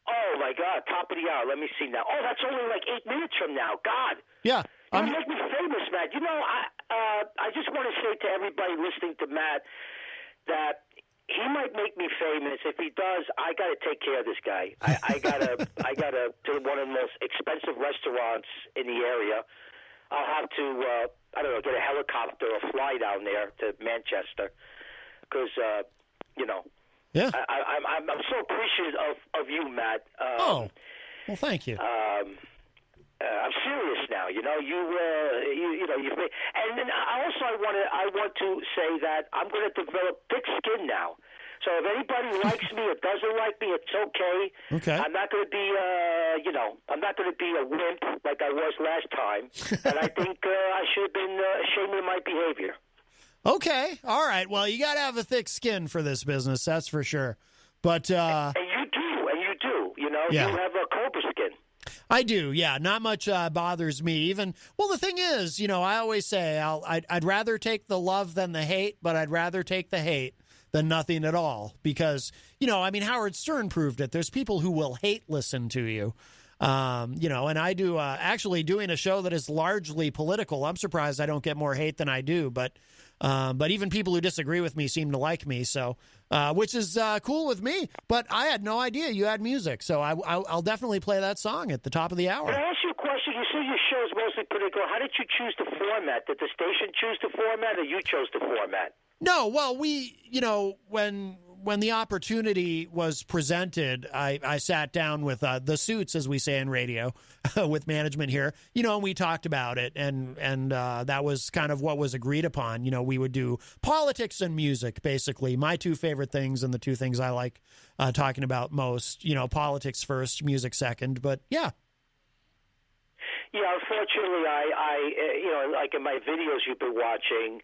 Oh my God, top of the hour. Let me see now. Oh, that's only like 8 minutes from now. God. Yeah. You make me famous, Matt. I just want to say to everybody listening to Matt that he might make me famous. If he does, I got to take care of this guy. I gotta to one of the most expensive restaurants in the area. I'll have to get a helicopter or fly down there to Manchester because Yeah. I'm so appreciative of you, Matt. Well, thank you. I'm serious now. You've made, and then I want to say that I'm going to develop thick skin now. So if anybody likes me or doesn't like me, it's okay. Okay. I'm not going to be, I'm not going to be a wimp like I was last time. And I think I should have been ashamed of my behavior. Okay. All right. Well, you got to have a thick skin for this business. That's for sure. But and you do. Yeah. You have a cobra skin. I do, yeah. Not much bothers me. Even the thing is, I always say I'd rather take the love than the hate, but I'd rather take the hate than nothing at all. Because Howard Stern proved it. There's people who will hate listen to you. And I do actually doing a show that is largely political. I'm surprised I don't get more hate than I do, but even people who disagree with me seem to like me. So, which is cool with me. But I had no idea you had music, so I'll definitely play that song at the top of the hour. Can I ask you a question? You say your show is mostly political. How did you choose the format? Did the station choose the format, or you chose the format? No, well, we, when the opportunity was presented, I sat down with the suits, as we say in radio, with management here, and we talked about it, and that was kind of what was agreed upon. We would do politics and music, basically, my two favorite things and the two things I like talking about most. Politics first, music second, but yeah. Yeah, unfortunately, I like in my videos you've been watching,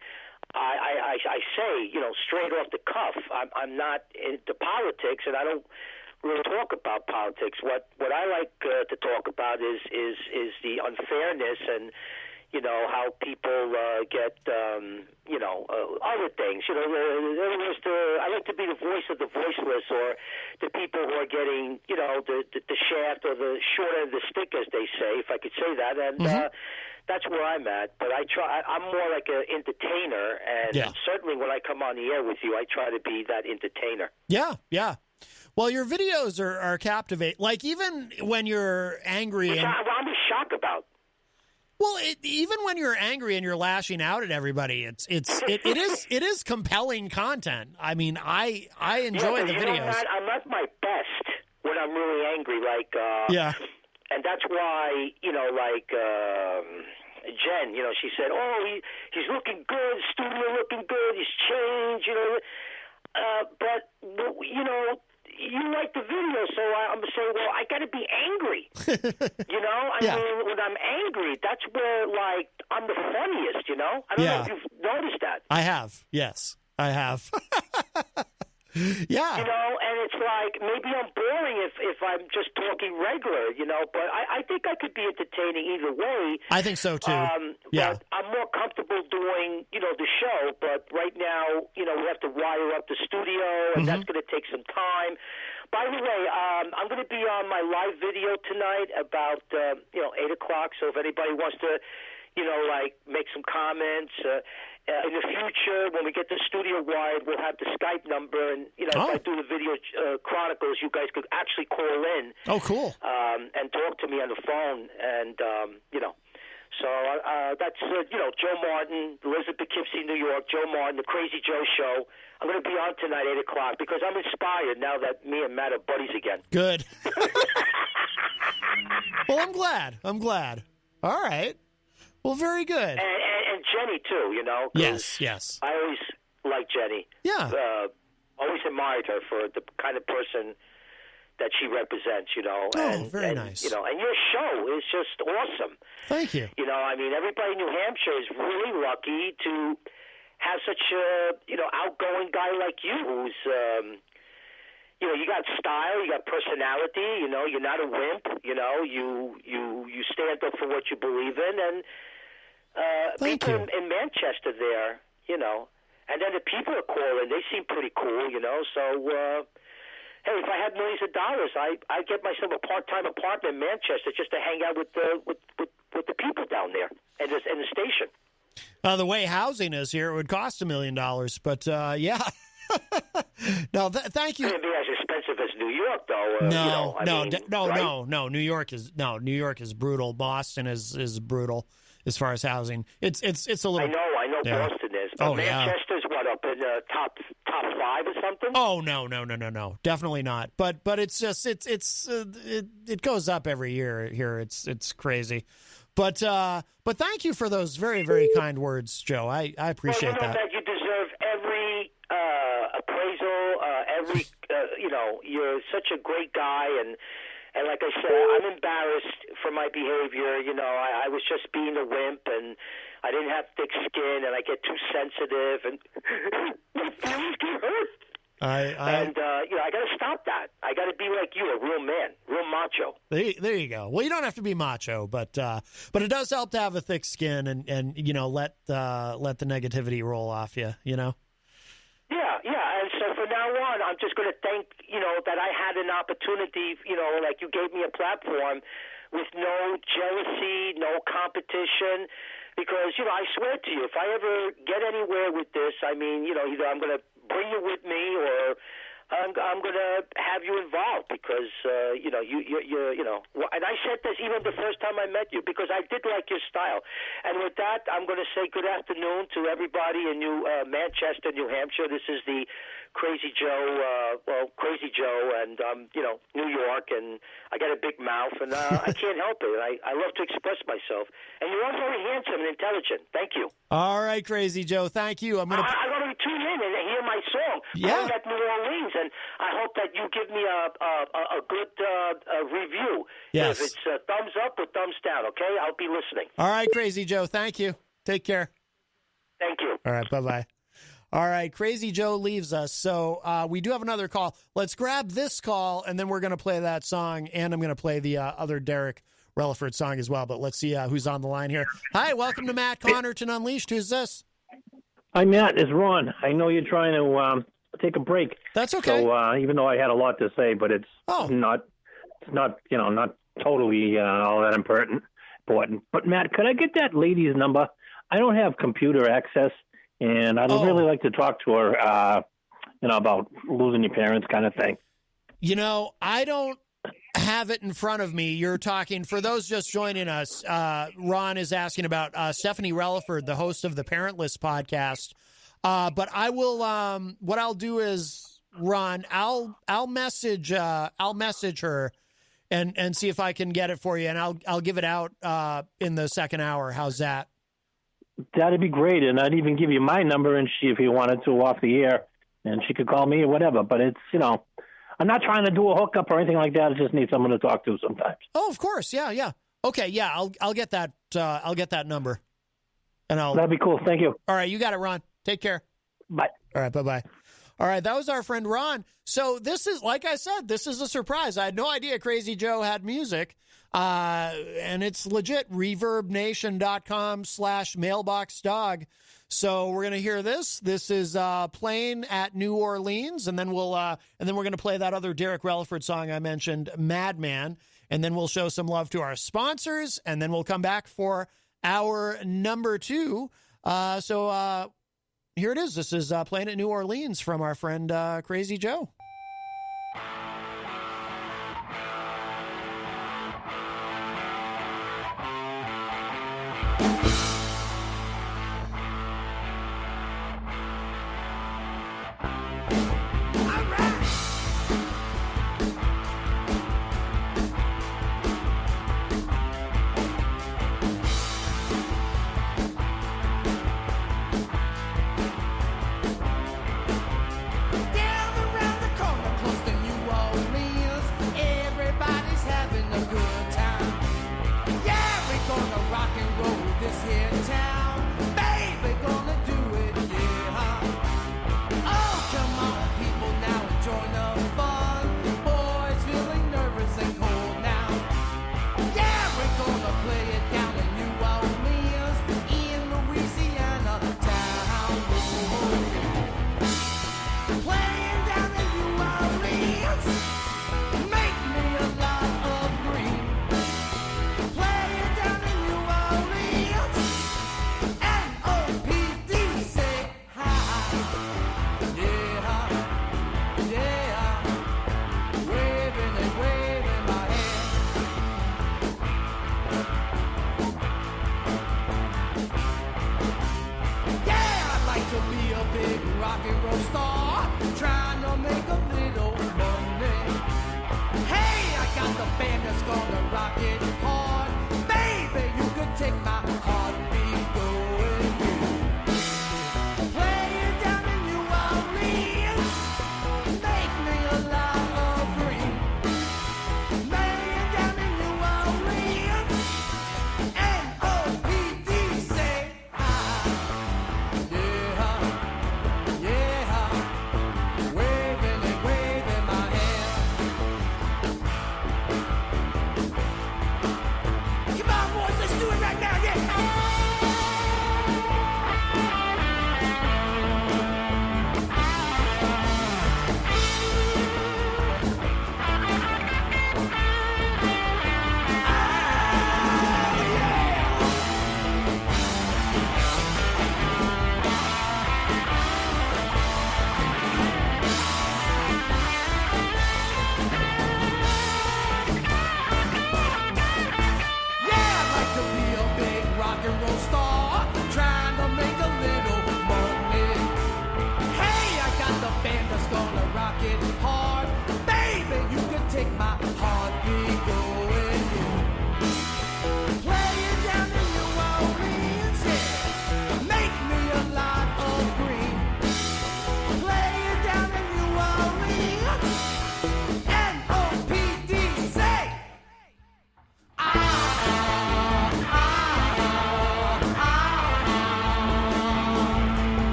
I say, straight off the cuff, I'm not into politics, and I don't really talk about politics. What I like to talk about is the unfairness and, how people get, other things. I like to be the voice of the voiceless, or the people who are getting, the shaft or the short end of the stick, as they say, if I could say that, and that's where I'm at. But I'm more like an entertainer, and certainly when I come on the air with you, I try to be that entertainer. Yeah, yeah. Well, your videos are captivating. Like, even when you're angry, which I'm in shock about. Well, even when you're angry and you're lashing out at everybody, it is compelling content. I mean, I enjoy the videos. I'm at my best when I'm really angry, like and that's why Jen, she said, "Oh, he's looking good, studio looking good, he's changed, but you like the video, so I'm saying, well, I got to be angry. I mean, when I'm angry, that's where, like, I'm the funniest, I don't know if you've noticed that. I have. Yes, I have. Yeah. And it's like, maybe I'm boring if I'm just talking regular, but I think I could be entertaining either way. I think so, too. But I'm more comfortable doing, the show, but right now, we have to wire up the studio, and that's going to take some time. By the way, I'm going to be on my live video tonight about, 8 o'clock, so if anybody wants to, make some comments, in the future, when we get the studio wired, we'll have the Skype number, and if I do the video chronicles, you guys could actually call in. Oh, cool! And talk to me on the phone, and so that's Joe Martin, Elizabeth Poughkeepsie, New York. Joe Martin, the Crazy Joe Show. I'm going to be on tonight, 8 o'clock, because I'm inspired now that me and Matt are buddies again. Good. Well, I'm glad. All right. Well, very good. And Jenny, too, Yes. I always liked Jenny. Yeah. Always admired her for the kind of person that she represents, very nice. And your show is just awesome. Thank you. I mean, everybody in New Hampshire is really lucky to have such a, outgoing guy like you who's, you got style, you got personality, you're not a wimp, you stand up for what you believe in, and people in Manchester there, and then the people are calling, they seem pretty cool, so, hey, if I had millions of dollars, I'd get myself a part-time apartment in Manchester just to hang out with the people down there and the station. The way housing is here, it would cost $1 million, but yeah. No, thank you. It wouldn't be as expensive as New York, though. No. New York is brutal. Boston is brutal as far as housing. It's a little. I know Boston is. But Manchester's what, up in top 5 or something? Oh no, definitely not. But it's just it goes up every year here. It's crazy. But thank you for those very, very kind words, Joe. I appreciate that. That you deserve every appraisal, you're such a great guy, and like I said, I'm embarrassed for my behavior. I was just being a wimp, and I didn't have thick skin, and I get too sensitive, and my feelings get hurt. I got to stop that. I got to be like you, a real man, real macho. There you go. Well, you don't have to be macho, but it does help to have a thick skin and let the negativity roll off you. Yeah, and so from now on, I'm just going to thank that I had an opportunity. Like you gave me a platform with no jealousy, no competition. Because, I swear to you, if I ever get anywhere with this, I mean, either I'm going to bring you with me or I'm going to have you involved because, you're, and I said this even the first time I met you because I did like your style. And with that, I'm going to say good afternoon to everybody in Manchester, New Hampshire. This is the Crazy Joe, and, New York, and I got a big mouth, and I can't help it. I love to express myself. And you're all very handsome and intelligent. Thank you. All right, Crazy Joe. Thank you. I'm going to tune in and hear my song. Yeah. I'm at New Orleans, and I hope that you give me a good review. Yes. If it's thumbs up or thumbs down, okay? I'll be listening. All right, Crazy Joe. Thank you. Take care. Thank you. All right, bye-bye. All right, Crazy Joe leaves us, so we do have another call. Let's grab this call, and then we're going to play that song, and I'm going to play the other Derek Releford song as well, but let's see who's on the line here. Hi, welcome to Matt Connarton Unleashed. Who's this? Hi, Matt. It's Ron. I know you're trying to take a break. That's okay. So even though I had a lot to say, but it's not totally all that important. important. But, Matt, could I get that lady's number? I don't have computer access, and I'd really like to talk to her, about losing your parents kind of thing. I don't have it in front of me. You're talking, for those just joining us, Ron is asking about Stephanie Releford, the host of the Parentless podcast. But I will, what I'll do is, Ron, I'll message her and see if I can get it for you, and I'll give it out in the second hour. How's that? That'd be great, and I'd even give you my number, and if you wanted to, off the air, and she could call me or whatever. But it's, I'm not trying to do a hookup or anything like that. I just need someone to talk to sometimes. Oh, of course, yeah. Okay, yeah, I'll get that. I'll get that number, and That'd be cool. Thank you. All right, you got it, Ron. Take care. Bye. All right, bye-bye. All right, that was our friend Ron. So this is, like I said, this is a surprise. I had no idea Crazy Joe had music, and it's legit, reverbnation.com/mailboxdog. So we're going to hear this. This is playing at New Orleans, and then we're going to play that other Derek Releford song I mentioned, Madman, and then we'll show some love to our sponsors, and then we'll come back for our number 2. Here it is. This is playing at New Orleans from our friend Crazy Joe. Down around the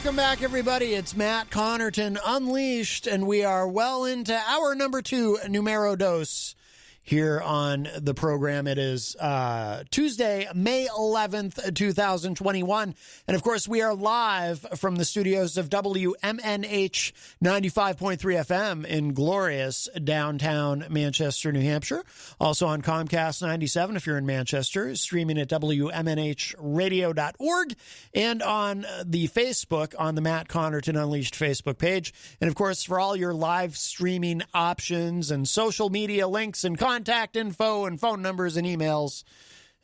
Welcome back, everybody. It's Matt Connarton Unleashed, and we are well into hour number 2, numero dos, here on the program. It is Tuesday, May 11th, 2021. And, of course, we are live from the studios of WMNH 95.3 FM in glorious downtown Manchester, New Hampshire. Also on Comcast 97 if you're in Manchester, streaming at WMNHradio.org, and on the Facebook, on the Matt Connarton Unleashed Facebook page. And, of course, for all your live streaming options and social media links and contact info and phone numbers and emails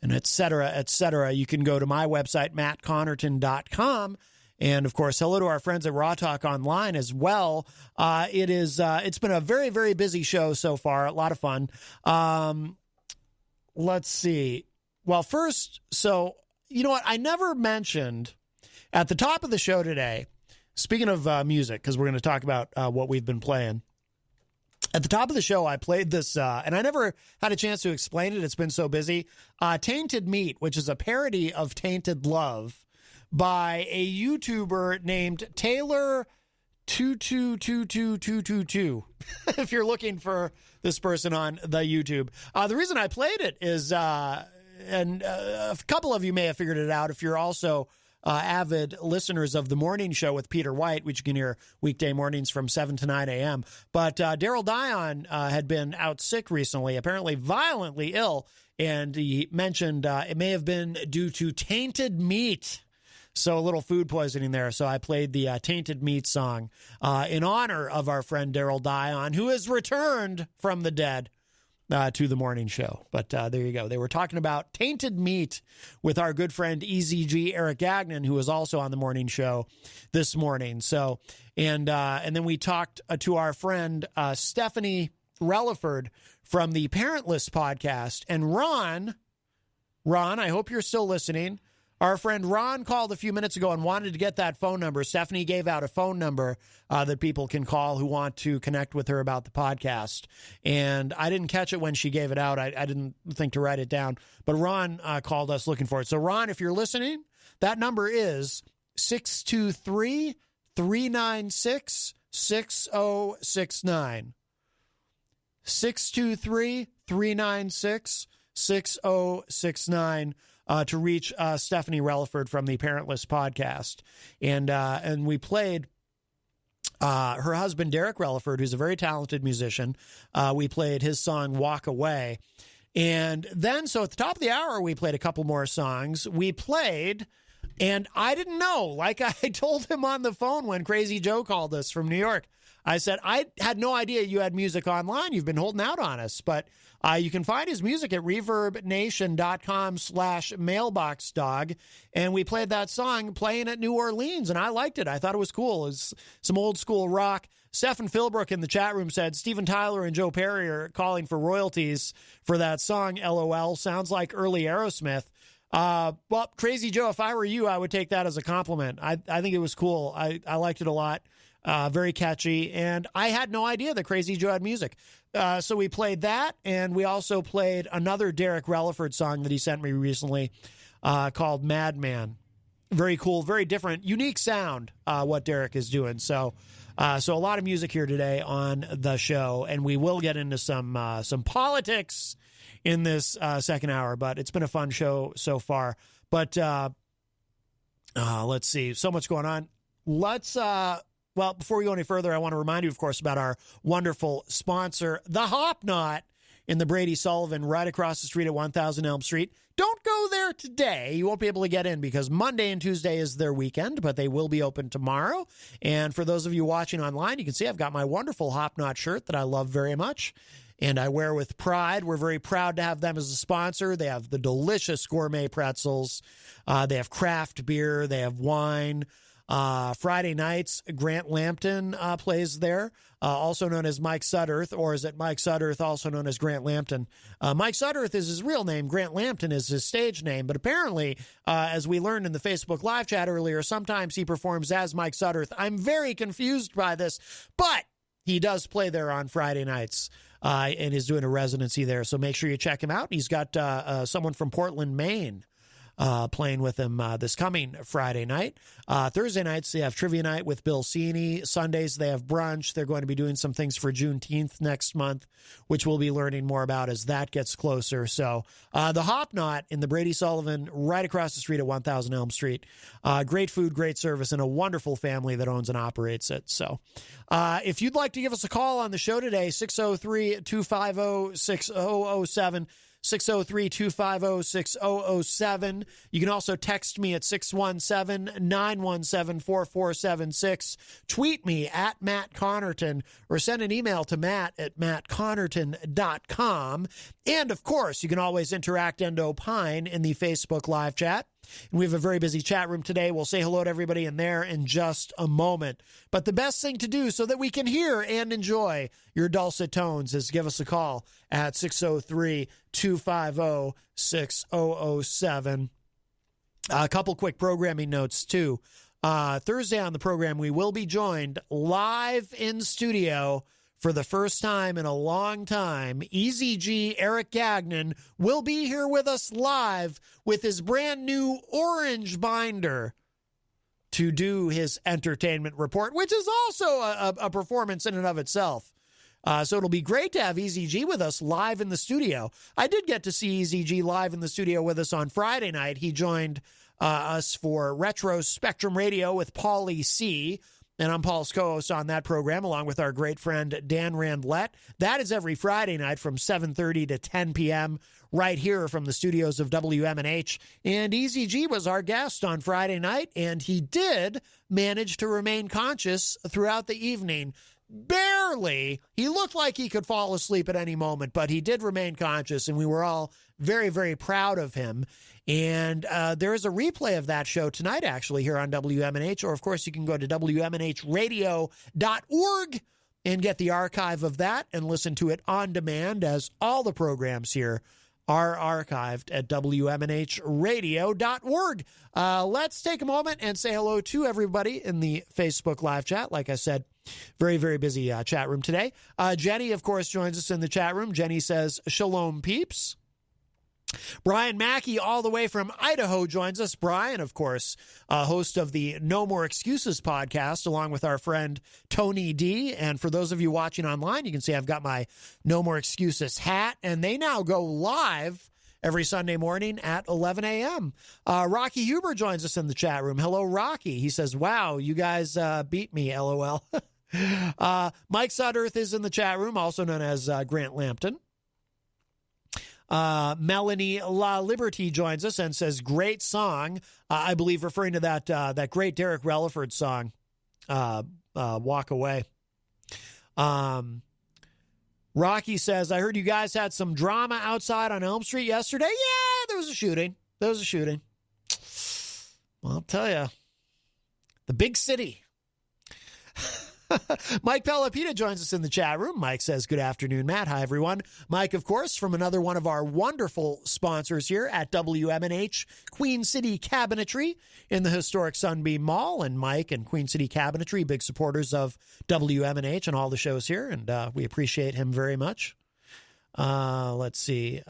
and et cetera, you can go to my website, mattconnerton.com. And, of course, hello to our friends at Raw Talk Online as well. It's been a very, very busy show so far. A lot of fun. Let's see. Well, first, so, you know what? I never mentioned at the top of the show today, speaking of music, because we're going to talk about what we've been playing. At the top of the show, I played this, and I never had a chance to explain it. It's been so busy. Tainted Meat, which is a parody of Tainted Love by a YouTuber named Taylor 222222. If you're looking for this person on the YouTube. The reason I played it is, and a couple of you may have figured it out if you're also avid listeners of The Morning Show with Peter White, which you can hear weekday mornings from 7 to 9 a.m. But Daryl Dion had been out sick recently, apparently violently ill, and he mentioned it may have been due to tainted meat. So a little food poisoning there. So I played the Tainted Meat song in honor of our friend Daryl Dion, who has returned from the dead to the morning show. But there you go. They were talking about Tainted Meat with our good friend Eazy-G, Eric Gagnon, who was also on the morning show this morning. So, and then we talked to our friend Stephanie Releford from the Parentless podcast. And Ron, I hope you're still listening. Our friend Ron called a few minutes ago and wanted to get that phone number. Stephanie gave out a phone number that people can call who want to connect with her about the podcast. And I didn't catch it when she gave it out. I didn't think to write it down. But Ron called us looking for it. So, Ron, if you're listening, that number is 623-396-6069. 623-396-6069. To reach Stephanie Releford from the Parentless podcast. And we played her husband, Derek Releford, who's a very talented musician. We played his song, Walk Away. And then, so at the top of the hour, we played a couple more songs. We played, and I didn't know, like I told him on the phone when Crazy Joe called us from New York. I said, I had no idea you had music online. You've been holding out on us. But you can find his music at reverbnation.com/mailboxdog. And we played that song playing at New Orleans, and I liked it. I thought it was cool. It's some old school rock. Stephen Philbrook in the chat room said, Steven Tyler and Joe Perry are calling for royalties for that song, LOL. Sounds like early Aerosmith. Well, Crazy Joe, if I were you, I would take that as a compliment. I think it was cool. I liked it a lot. Very catchy. And I had no idea that Crazy Joe had music. So we played that, and we also played another Derek Releford song that he sent me recently called Madman. Very cool, very different, unique sound, what Derek is doing. So a lot of music here today on the show, and we will get into some politics in this second hour, but it's been a fun show so far. But let's see, so much going on. Well, before we go any further, I want to remind you, of course, about our wonderful sponsor, The Hop Knot in the Brady Sullivan, right across the street at 1000 Elm Street. Don't go there today. You won't be able to get in because Monday and Tuesday is their weekend, but they will be open tomorrow. And for those of you watching online, you can see I've got my wonderful Hop Knot shirt that I love very much, and I wear with pride. We're very proud to have them as a sponsor. They have the delicious gourmet pretzels. They have craft beer. They have wine. Friday nights, Grant Lampton plays there, also known as Mike Sudderth, or is it Mike Sudderth, also known as Grant Lampton? Mike Sudderth is his real name. Grant Lampton is his stage name. But apparently, as we learned in the Facebook live chat earlier, sometimes he performs as Mike Sudderth. I'm very confused by this, but he does play there on Friday nights and is doing a residency there. So make sure you check him out. He's got someone from Portland, Maine, playing with him this coming Friday night. Thursday nights, they have trivia night with Bill Cini. Sundays, they have brunch. They're going to be doing some things for Juneteenth next month, which we'll be learning more about as that gets closer. So the Hop Knot in the Brady Sullivan, right across the street at 1000 Elm Street. Great food, great service, and a wonderful family that owns and operates it. So if you'd like to give us a call on the show today, 603-250-6007, 603-250-6007. You can also text me at 617-917-4476. Tweet me at Matt Connarton or send an email to matt@mattconnerton.com. And, of course, you can always interact and opine in the Facebook live chat. And we have a very busy chat room today. We'll say hello to everybody in there in just a moment. But the best thing to do so that we can hear and enjoy your dulcet tones is give us a call at 603-250-6007. A couple quick programming notes, too. Thursday on the program, we will be joined live in studio for the first time in a long time. Eazy-G Eric Gagnon will be here with us live with his brand new orange binder to do his entertainment report, which is also a performance in and of itself. So it'll be great to have Eazy-G with us live in the studio. I did get to see Eazy-G live in the studio with us on Friday night. He joined us for Retro Spectrum Radio with Paulie C., and I'm Paul's co-host on that program, along with our great friend Dan Randlett. That is every Friday night from 7:30 to 10 p.m. right here from the studios of WMNH. And Eazy-G was our guest on Friday night, and he did manage to remain conscious throughout the evening. Barely. He looked like he could fall asleep at any moment, but he did remain conscious, and we were all very, very proud of him. And there is a replay of that show tonight, actually, here on WMNH. Or, of course, you can go to WMNHradio.org and get the archive of that and listen to it on demand, as all the programs here are archived at WMNHradio.org. Let's take a moment and say hello to everybody in the Facebook live chat. Like I said, very, very busy chat room today. Jenny, of course, joins us in the chat room. Jenny says, "Shalom, peeps." Brian Mackey, all the way from Idaho, joins us. Brian, of course, host of the No More Excuses podcast, along with our friend Tony D. And for those of you watching online, you can see I've got my No More Excuses hat, and they now go live every Sunday morning at 11 a.m. Rocky Huber joins us in the chat room. Hello, Rocky. He says, "Wow, you guys beat me, LOL." Mike Sudderth is in the chat room, also known as Grant Lampton. Melanie La Liberty joins us and says, "Great song." I believe referring to that great Derek Releford song, "Walk Away." Rocky says, "I heard you guys had some drama outside on Elm Street yesterday." Yeah, there was a shooting. Well, I'll tell you, the big city. Mike Pelopita joins us in the chat room. Mike says, "Good afternoon, Matt." Hi, everyone. Mike, of course, from another one of our wonderful sponsors here at WMNH, Queen City Cabinetry in the historic Sunbeam Mall. And Mike and Queen City Cabinetry, big supporters of WMNH and all the shows here, and we appreciate him very much. Let's see.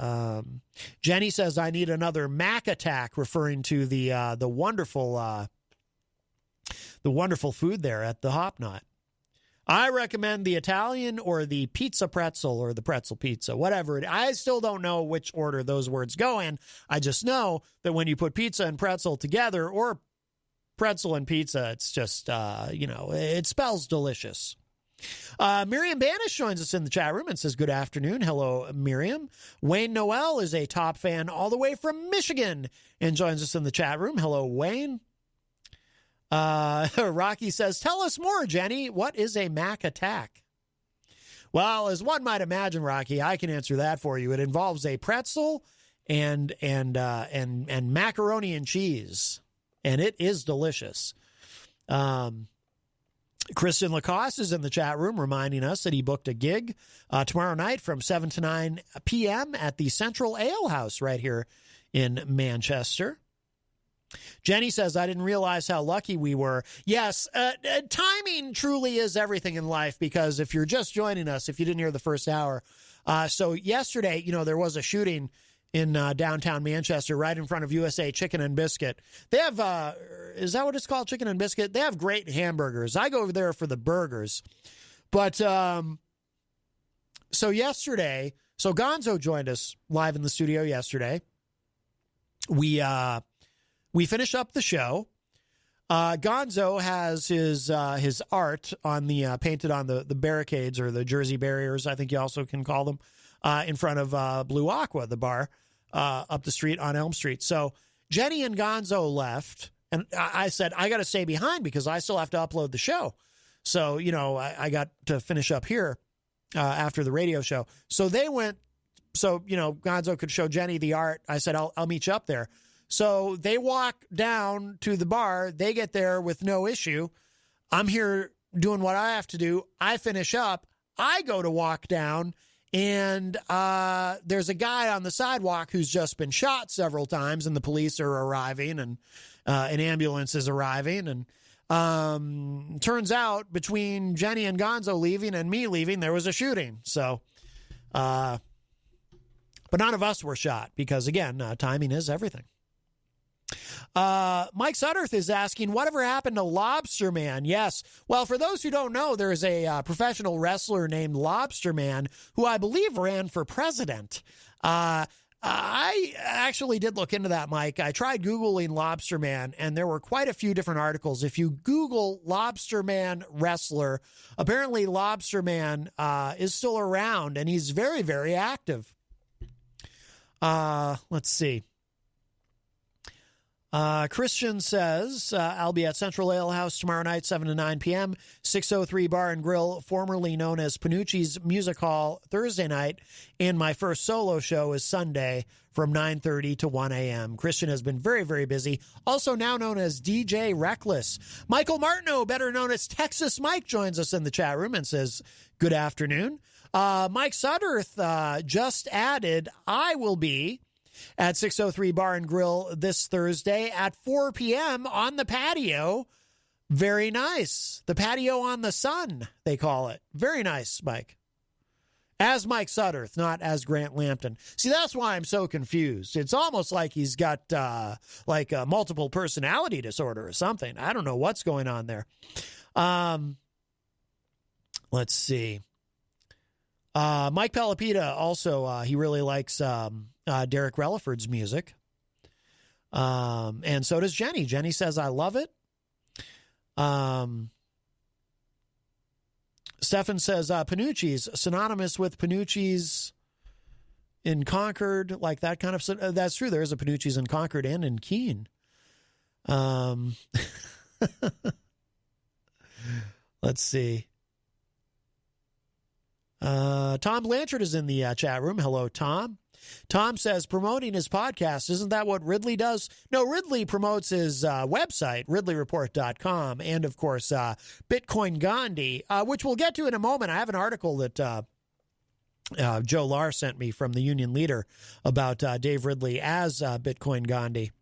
Jenny says, "I need another Mac attack," referring to the wonderful food there at the Hop Knot. I recommend the Italian or the pizza pretzel or the pretzel pizza, whatever. I still don't know which order those words go in. I just know that when you put pizza and pretzel together, or pretzel and pizza, it's just, it spells delicious. Miriam Banish joins us in the chat room and says, "Good afternoon." Hello, Miriam. Wayne Noel is a top fan all the way from Michigan and joins us in the chat room. Hello, Wayne. Rocky says, "Tell us more, Jenny. What is a Mac attack?" Well, as one might imagine, Rocky, I can answer that for you. It involves a pretzel and macaroni and cheese, and it is delicious. Christian LaCoss is in the chat room reminding us that he booked a gig tomorrow night from 7 to 9 p.m. at the Central Ale House right here in Manchester. Jenny says, "I didn't realize how lucky we were." Yes, timing truly is everything in life, because if you're just joining us, if you didn't hear the first hour, so yesterday, there was a shooting in downtown Manchester, right in front of USA Chicken and Biscuit. They have, is that what it's called, Chicken and Biscuit? They have great hamburgers. I go over there for the burgers. But so yesterday, so Gonzo joined us live in the studio yesterday. We finish up the show. Gonzo has his art on the painted on the barricades, or the Jersey barriers, I think you also can call them, in front of Blue Aqua, the bar up the street on Elm Street. So Jenny and Gonzo left, and I said, I got to stay behind because I still have to upload the show. So, you know, I got to finish up here after the radio show. So they went, so, you know, Gonzo could show Jenny the art. I said, I'll meet you up there. So they walk down to the bar. They get there with no issue. I'm here doing what I have to do. I finish up. I go to walk down, and there's a guy on the sidewalk who's just been shot several times, and the police are arriving, and an ambulance is arriving. And turns out between Jenny and Gonzo leaving and me leaving, there was a shooting. So, but none of us were shot because, again, timing is everything. Mike Sutterth is asking, whatever happened to Lobster Man? Yes. Well, for those who don't know, there's a professional wrestler named Lobster Man who I believe ran for president. I actually did look into that, Mike. I tried Googling Lobster Man, and there were quite a few different articles. If you Google Lobster Man wrestler, apparently Lobster Man is still around, and he's very, very active. Let's see. Christian says, I'll be at Central Ale House tomorrow night, 7 to 9 p.m., 603 Bar and Grill, formerly known as Panucci's Music Hall, Thursday night, and my first solo show is Sunday from 9:30 to 1 a.m. Christian has been very, very busy, also now known as DJ Reckless. Michael Martineau, better known as Texas Mike, joins us in the chat room and says, good afternoon. Mike Sutterth just added, I will be at 603 Bar and Grill this Thursday at 4 p.m. on the patio. Very nice. The patio on the sun, they call it. Very nice, Mike. As Mike Sutterth, not as Grant Lampton. See, that's why I'm so confused. It's almost like he's got like a multiple personality disorder or something. I don't know what's going on there. Let's see. Mike Pelopita also, he really likes Derek Releford's music. And so does Jenny. Jenny says, I love it. Stefan says, Panucci's, synonymous with Panucci's in Concord, like that kind of, that's true. There is a Panucci's in Concord and in Keene. Let's see. Tom Blanchard is in the chat room. Hello, Tom. Tom says, promoting his podcast, isn't that what Ridley does? No, Ridley promotes his website, ridleyreport.com, and, of course, Bitcoin Gandhi, which we'll get to in a moment. I have an article that Joe Lahr sent me from the Union Leader about Dave Ridley as Bitcoin Gandhi.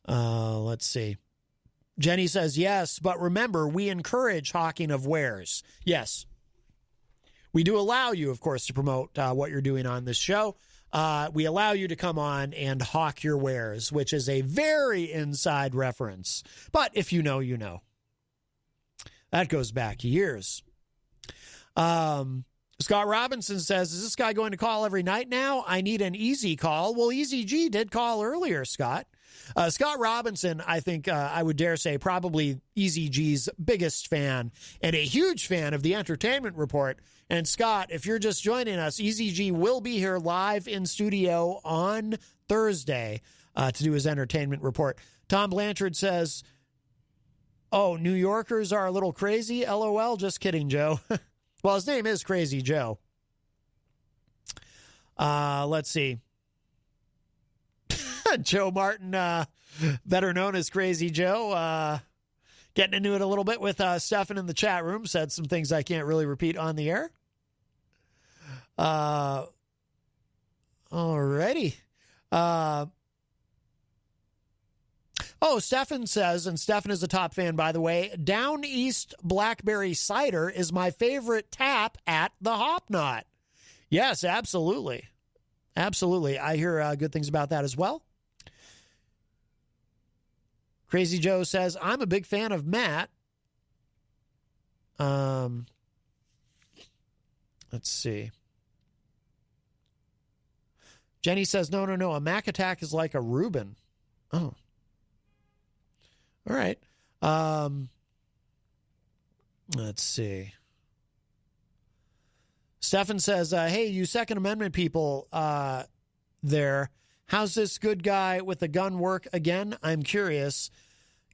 Let's see. Jenny says, yes, but remember, we encourage hawking of wares. Yes. We do allow you, of course, to promote what you're doing on this show. We allow you to come on and hawk your wares, which is a very inside reference. But if you know, you know. That goes back years. Scott Robinson says, is this guy going to call every night now? I need an easy call. Well, Eazy-G did call earlier, Scott. Scott Robinson, I think I would dare say, probably Eazy-G's biggest fan and a huge fan of the Entertainment Report. And Scott, if you're just joining us, Eazy-G will be here live in studio on Thursday to do his Entertainment Report. Tom Blanchard says, oh, New Yorkers are a little crazy? LOL, just kidding, Joe. Well, his name is Crazy Joe. Let's see. Joe Martin, better known as Crazy Joe, getting into it a little bit with Stefan in the chat room, said some things I can't really repeat on the air. Alrighty. Stefan says, and Stefan is a top fan, by the way, Down East Blackberry Cider is my favorite tap at the Hop Knot. Yes, absolutely. Absolutely. I hear good things about that as well. Crazy Joe says, I'm a big fan of Matt. Let's see. Jenny says, no. A Mac attack is like a Reuben. Oh. All right. Let's see. Stefan says, hey, you Second Amendment people there, how's this good guy with the gun work again? I'm curious.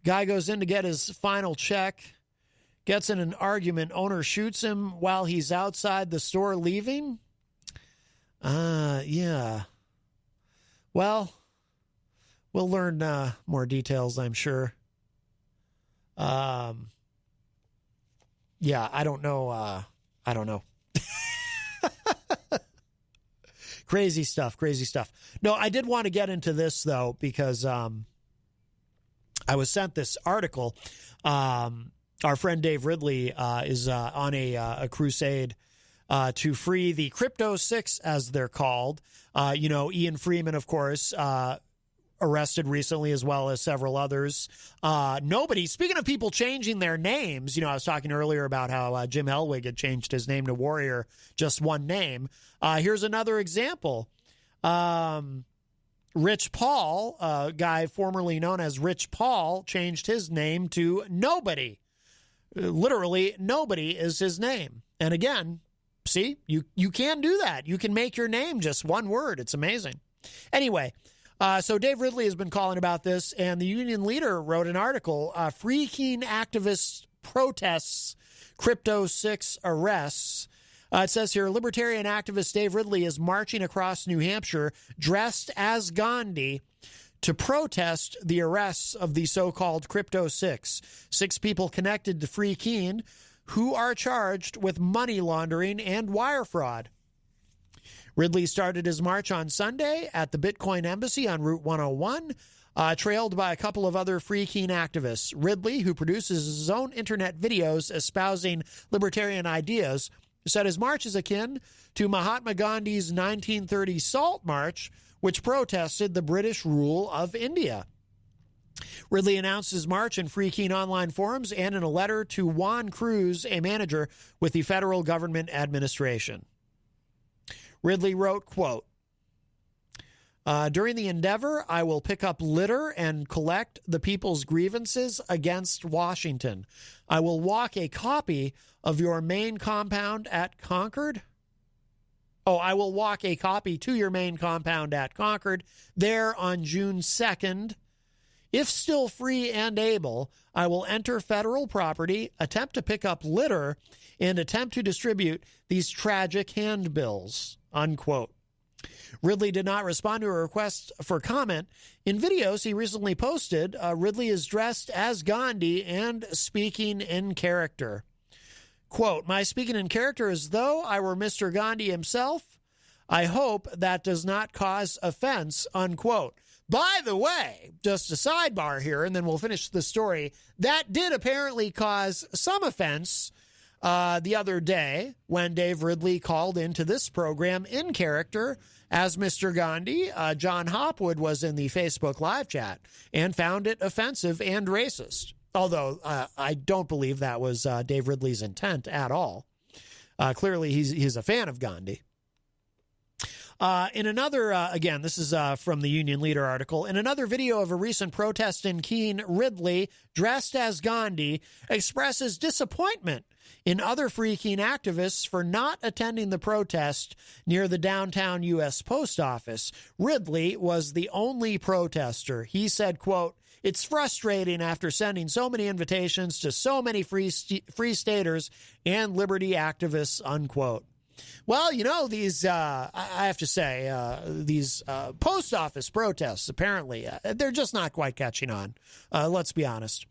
Guy goes in to get his final check, gets in an argument, owner shoots him while he's outside the store leaving? Yeah. Well, we'll learn more details, I'm sure. Yeah, I don't know. Crazy stuff. No, I did want to get into this, though, because I was sent this article. Our friend Dave Ridley is on a crusade to free the Crypto Six, as they're called. Ian Freeman, of course, arrested recently, as well as several others. Speaking of people changing their names, I was talking earlier about how Jim Elwig had changed his name to Warrior, just one name. Here's another example. Rich Paul, a guy formerly known as Rich Paul, changed his name to Nobody. Literally, Nobody is his name. And again, see, you can do that. You can make your name just one word. It's amazing. Anyway, so Dave Ridley has been calling about this, and the Union Leader wrote an article, Free Keene Activists Protests, Crypto 6 Arrests. It says here, libertarian activist Dave Ridley is marching across New Hampshire dressed as Gandhi to protest the arrests of the so-called Crypto Six. 6 people connected to Free Keene who are charged with money laundering and wire fraud. Ridley started his march on Sunday at the Bitcoin Embassy on Route 101, trailed by a couple of other Free Keene activists. Ridley, who produces his own internet videos espousing libertarian ideas, said his march is akin to Mahatma Gandhi's 1930 Salt March, which protested the British rule of India. Ridley announced his march in Free Keene online forums and in a letter to Juan Cruz, a manager with the federal government administration. Ridley wrote, quote, during the endeavor, I will pick up litter and collect the people's grievances against Washington. I will walk a copy of your main compound at Concord. I will walk a copy to your main compound at Concord there on June 2nd. If still free and able, I will enter federal property, attempt to pick up litter, and attempt to distribute these tragic handbills, unquote. Ridley did not respond to a request for comment. In videos he recently posted, Ridley is dressed as Gandhi and speaking in character. Quote, my speaking in character is though I were Mr. Gandhi himself. I hope that does not cause offense, unquote. By the way, just a sidebar here, and then we'll finish the story. That did apparently cause some offense the other day when Dave Ridley called into this program in character as Mr. Gandhi. John Hopwood was in the Facebook live chat and found it offensive and racist. Although I don't believe that was Dave Ridley's intent at all. Clearly, he's a fan of Gandhi. In another, again, this is from the Union Leader article. In another video of a recent protest in Keene, Ridley, dressed as Gandhi, expresses disappointment in other Free Keene activists for not attending the protest near the downtown U.S. Post Office. Ridley was the only protester. He said, quote, it's frustrating after sending so many invitations to so many free staters and liberty activists, unquote. Well, these, I have to say, these post office protests, apparently, they're just not quite catching on. Let's be honest.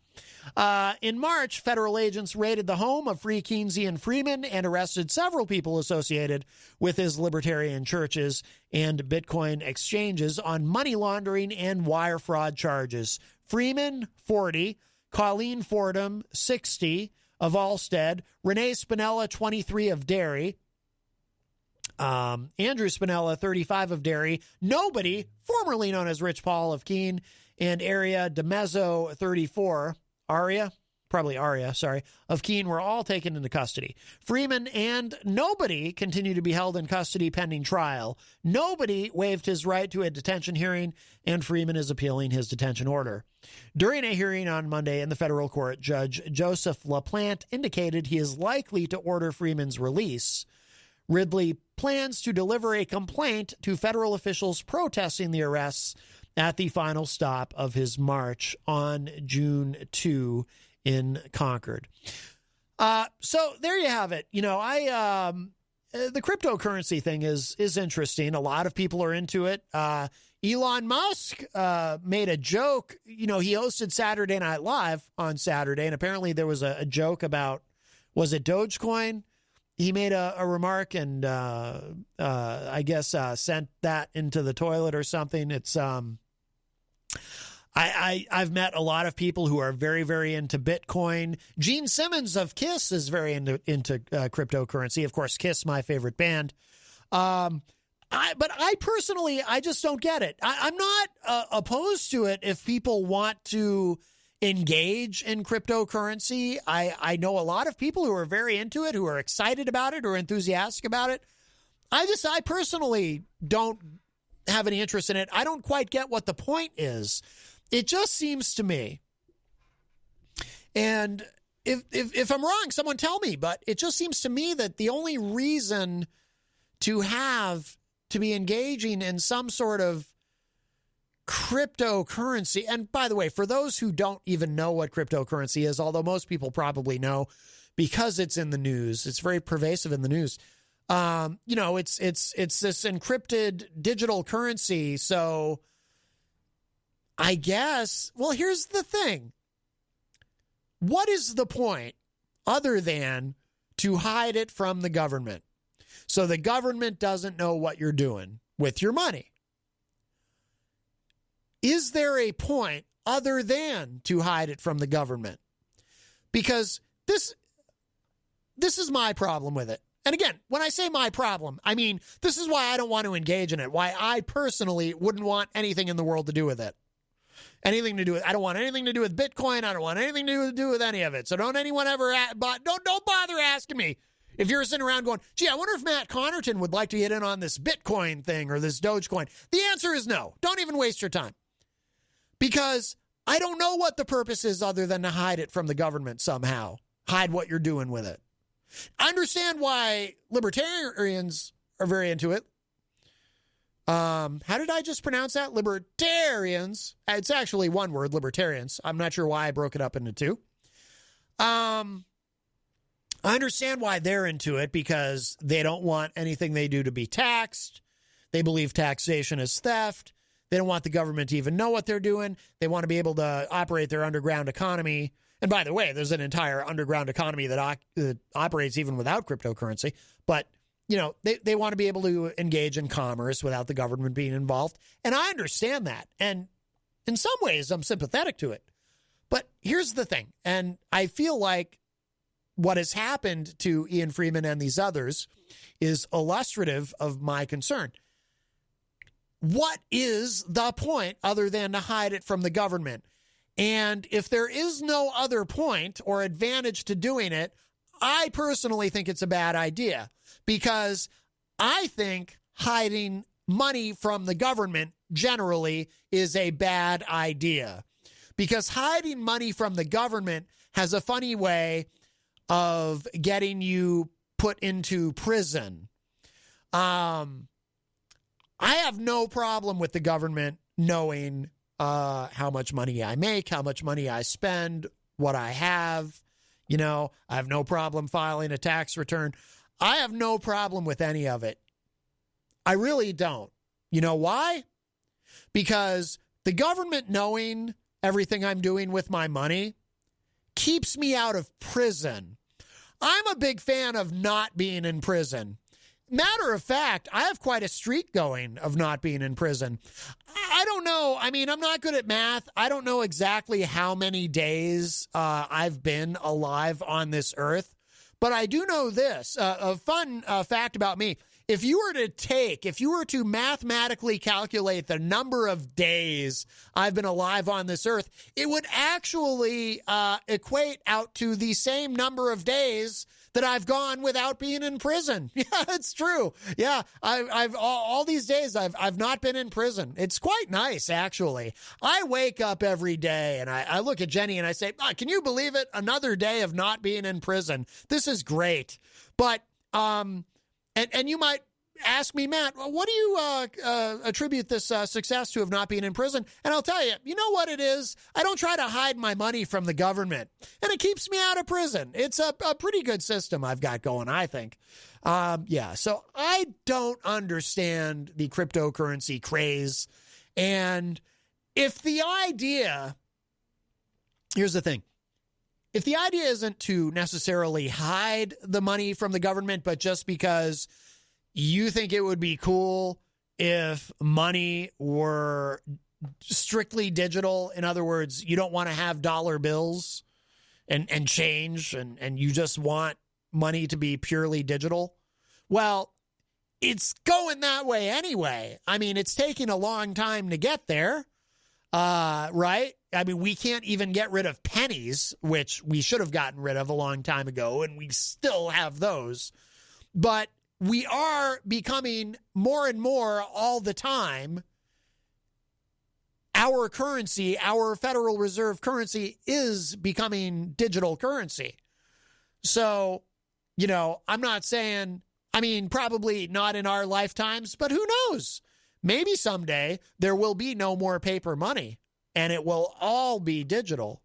In March, federal agents raided the home of Free Keene's Ian Freeman and arrested several people associated with his libertarian churches and Bitcoin exchanges on money laundering and wire fraud charges. Freeman, 40, Colleen Fordham, 60, of Alstead, Renee Spinella, 23, of Derry, Andrew Spinella, 35 of Derry. Nobody, formerly known as Rich Paul of Keene, and Aria DeMezzo, 34. Aria, of Keene were all taken into custody. Freeman and Nobody continue to be held in custody pending trial. Nobody waived his right to a detention hearing, and Freeman is appealing his detention order. During a hearing on Monday in the federal court, Judge Joseph LaPlante indicated he is likely to order Freeman's release. Ridley plans to deliver a complaint to federal officials protesting the arrests at the final stop of his march on June 2 in Concord. So there you have it. The cryptocurrency thing is interesting. A lot of people are into it. Elon Musk made a joke. He hosted Saturday Night Live on Saturday, and apparently there was a joke about, was it Dogecoin? He made a remark and I guess sent that into the toilet or something. It's I've met a lot of people who are very, very into Bitcoin. Gene Simmons of Kiss is very into cryptocurrency. Of course, Kiss, my favorite band. But I personally, I just don't get it. I'm not opposed to it if people want to engage in cryptocurrency. I know a lot of people who are very into it, who are excited about it or enthusiastic about it. I personally don't have any interest in it. I don't quite get what the point is. It just seems to me, and if I'm wrong, someone tell me, but it just seems to me that the only reason to be engaging in some sort of cryptocurrency, and by the way, for those who don't even know what cryptocurrency is, although most people probably know because it's in the news, it's very pervasive in the news. It's this encrypted digital currency. So I guess, well, here's the thing. What is the point other than to hide it from the government? So the government doesn't know what you're doing with your money. Is there a point other than to hide it from the government? Because this is my problem with it. And again, when I say my problem, I mean, this is why I don't want to engage in it, why I personally wouldn't want anything in the world to do with it. I don't want anything to do with Bitcoin. I don't want anything to do with any of it. So don't anyone ever, don't bother asking me if you're sitting around going, gee, I wonder if Matt Connarton would like to get in on this Bitcoin thing or this Dogecoin. The answer is no. Don't even waste your time. Because I don't know what the purpose is other than to hide it from the government somehow. Hide what you're doing with it. I understand why libertarians are very into it. How did I just pronounce that? Libertarians. It's actually one word, libertarians. I'm not sure why I broke it up into two. I understand why they're into it, because they don't want anything they do to be taxed. They believe taxation is theft. They don't want the government to even know what they're doing. They want to be able to operate their underground economy. And by the way, there's an entire underground economy that operates even without cryptocurrency. But they want to be able to engage in commerce without the government being involved. And I understand that. And in some ways, I'm sympathetic to it. But here's the thing. And I feel like what has happened to Ian Freeman and these others is illustrative of my concern. What is the point other than to hide it from the government? And if there is no other point or advantage to doing it, I personally think it's a bad idea, because I think hiding money from the government generally is a bad idea, because hiding money from the government has a funny way of getting you put into prison. I have no problem with the government knowing how much money I make, how much money I spend, what I have. I have no problem filing a tax return. I have no problem with any of it. I really don't. You know why? Because the government knowing everything I'm doing with my money keeps me out of prison. I'm a big fan of not being in prison. Matter of fact, I have quite a streak going of not being in prison. I don't know. I mean, I'm not good at math. I don't know exactly how many days I've been alive on this earth. But I do know this. A fun fact about me if you were to mathematically calculate the number of days I've been alive on this earth, it would actually equate out to the same number of days that I've gone without being in prison. Yeah, it's true. Yeah, I've all these days I've not been in prison. It's quite nice, actually. I wake up every day and I look at Jenny and I say, can you believe it? Another day of not being in prison. This is great. But and you might ask me, Matt, what do you attribute this success to of not being in prison? And I'll tell you, you know what it is? I don't try to hide my money from the government, and it keeps me out of prison. It's a pretty good system I've got going, I think. So I don't understand the cryptocurrency craze. And if the idea, here's the thing. If the idea isn't to necessarily hide the money from the government, but just because you think it would be cool if money were strictly digital. In other words, you don't want to have dollar bills and change, and you just want money to be purely digital. Well, it's going that way anyway. I mean, it's taking a long time to get there, right? I mean, we can't even get rid of pennies, which we should have gotten rid of a long time ago, and we still have those. But we are becoming more and more all the time. Our currency, our Federal Reserve currency, is becoming digital currency. So, I'm not saying, probably not in our lifetimes, but who knows? Maybe someday there will be no more paper money and it will all be digital,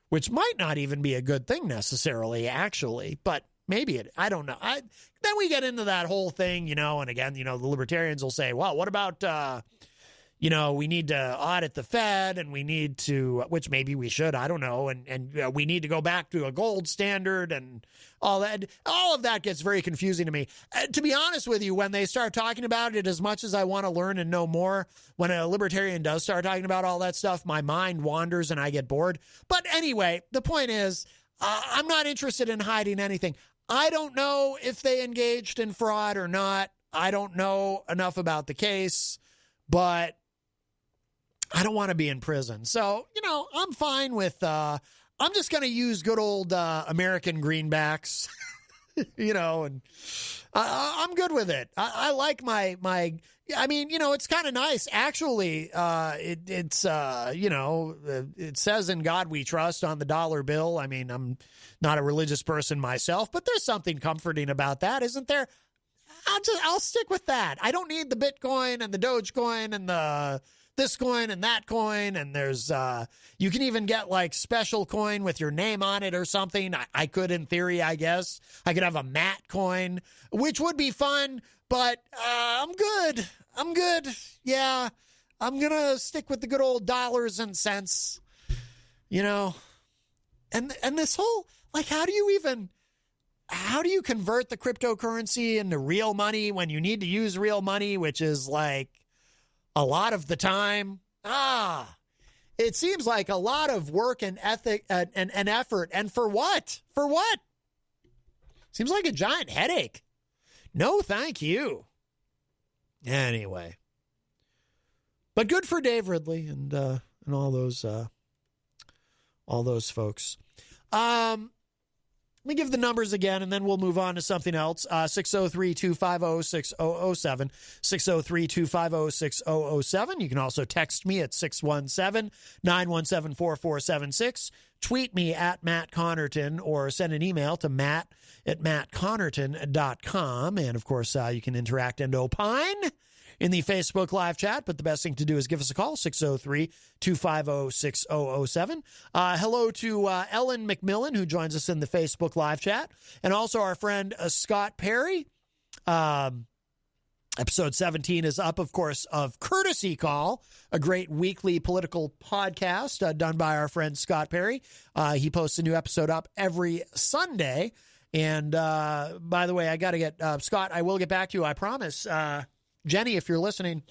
which might not even be a good thing necessarily, actually, but maybe I don't know. Then we get into that whole thing, and again, the libertarians will say, well, what about, we need to audit the Fed and we need to, which maybe we should, I don't know. And we need to go back to a gold standard and all that. All of that gets very confusing to me. To be honest with you, when they start talking about it, as much as I want to learn and know more, when a libertarian does start talking about all that stuff, my mind wanders and I get bored. But anyway, the point is, I'm not interested in hiding anything. I don't know if they engaged in fraud or not. I don't know enough about the case, but I don't want to be in prison. So, I'm fine with, I'm just going to use good old American greenbacks, and I'm good with it. I like my, it's kind of nice. Actually, it says in God we trust on the dollar bill. I'm not a religious person myself, but there's something comforting about that, isn't there? I'll stick with that. I don't need the Bitcoin and the Dogecoin and the this coin and that coin, and there's you can even get like special coin with your name on it or something. I could, in theory, I guess I could have a Matt coin, which would be fun, but I'm good. Yeah, I'm gonna stick with the good old dollars and cents, and this whole, like, how do you convert the cryptocurrency into real money when you need to use real money, which is like a lot of the time? It seems like a lot of work and ethic and effort. And for what? Seems like a giant headache. No, thank you. Anyway. But good for Dave Ridley and all those folks. Let me give the numbers again, and then we'll move on to something else. 603-250-6007, 603-250-6007. You can also text me at 617-917-4476. Tweet me at Matt Connarton, or send an email to matt@mattconnerton.com. And, of course, you can interact and opine in the Facebook live chat, but the best thing to do is give us a call, 603-250-6007. Hello to Ellen McMillan, who joins us in the Facebook live chat, and also our friend Scott Perry. Episode 17 is up, of course, of Courtesy Call, a great weekly political podcast done by our friend Scott Perry. He posts a new episode up every Sunday. And by the way, I got to get, Scott, I will get back to you, I promise. Jenny, if you're listening,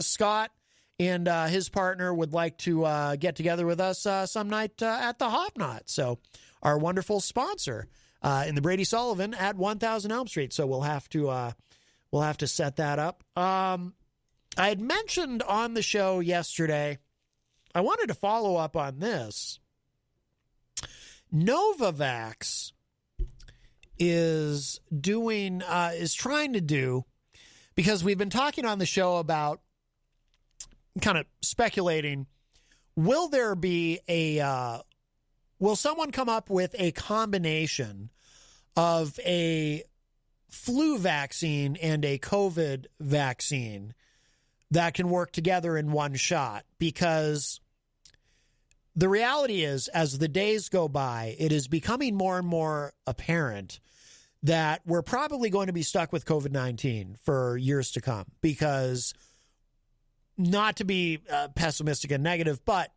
Scott and his partner would like to get together with us some night at the Hop Knot. So our wonderful sponsor in the Brady Sullivan at 1000 Elm Street. So we'll have to we'll have to set that up. I had mentioned on the show yesterday, I wanted to follow up on this. Novavax is trying to do, because we've been talking on the show about kind of speculating, will someone come up with a combination of a flu vaccine and a COVID vaccine that can work together in one shot? Because the reality is, as the days go by, it is becoming more and more apparent that we're probably going to be stuck with COVID-19 for years to come, because, not to be pessimistic and negative, but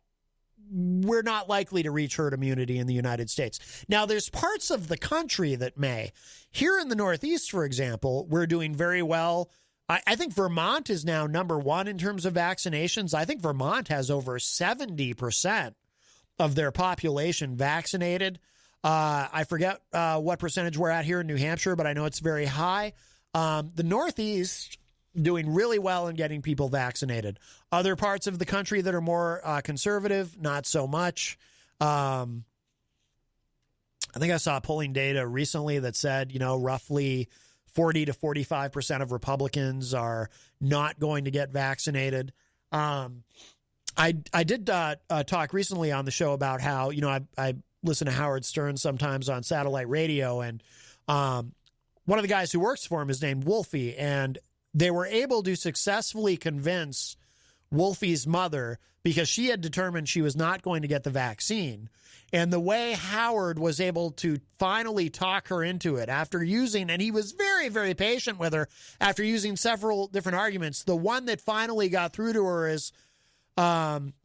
we're not likely to reach herd immunity in the United States. Now, there's parts of the country that may. Here in the Northeast, for example, we're doing very well. I think Vermont is now number one in terms of vaccinations. I think Vermont has over 70% of their population vaccinated. I forget what percentage we're at here in New Hampshire, but I know it's very high. The Northeast doing really well in getting people vaccinated. Other parts of the country that are more conservative, not so much. I think I saw polling data recently that said, roughly 40 to 45% of Republicans are not going to get vaccinated. I did talk recently on the show about how, I listen to Howard Stern sometimes on satellite radio, and one of the guys who works for him is named Wolfie, and they were able to successfully convince Wolfie's mother, because she had determined she was not going to get the vaccine. And the way Howard was able to finally talk her into it after using, and he was very, very patient with her after using several different arguments. The one that finally got through to her is,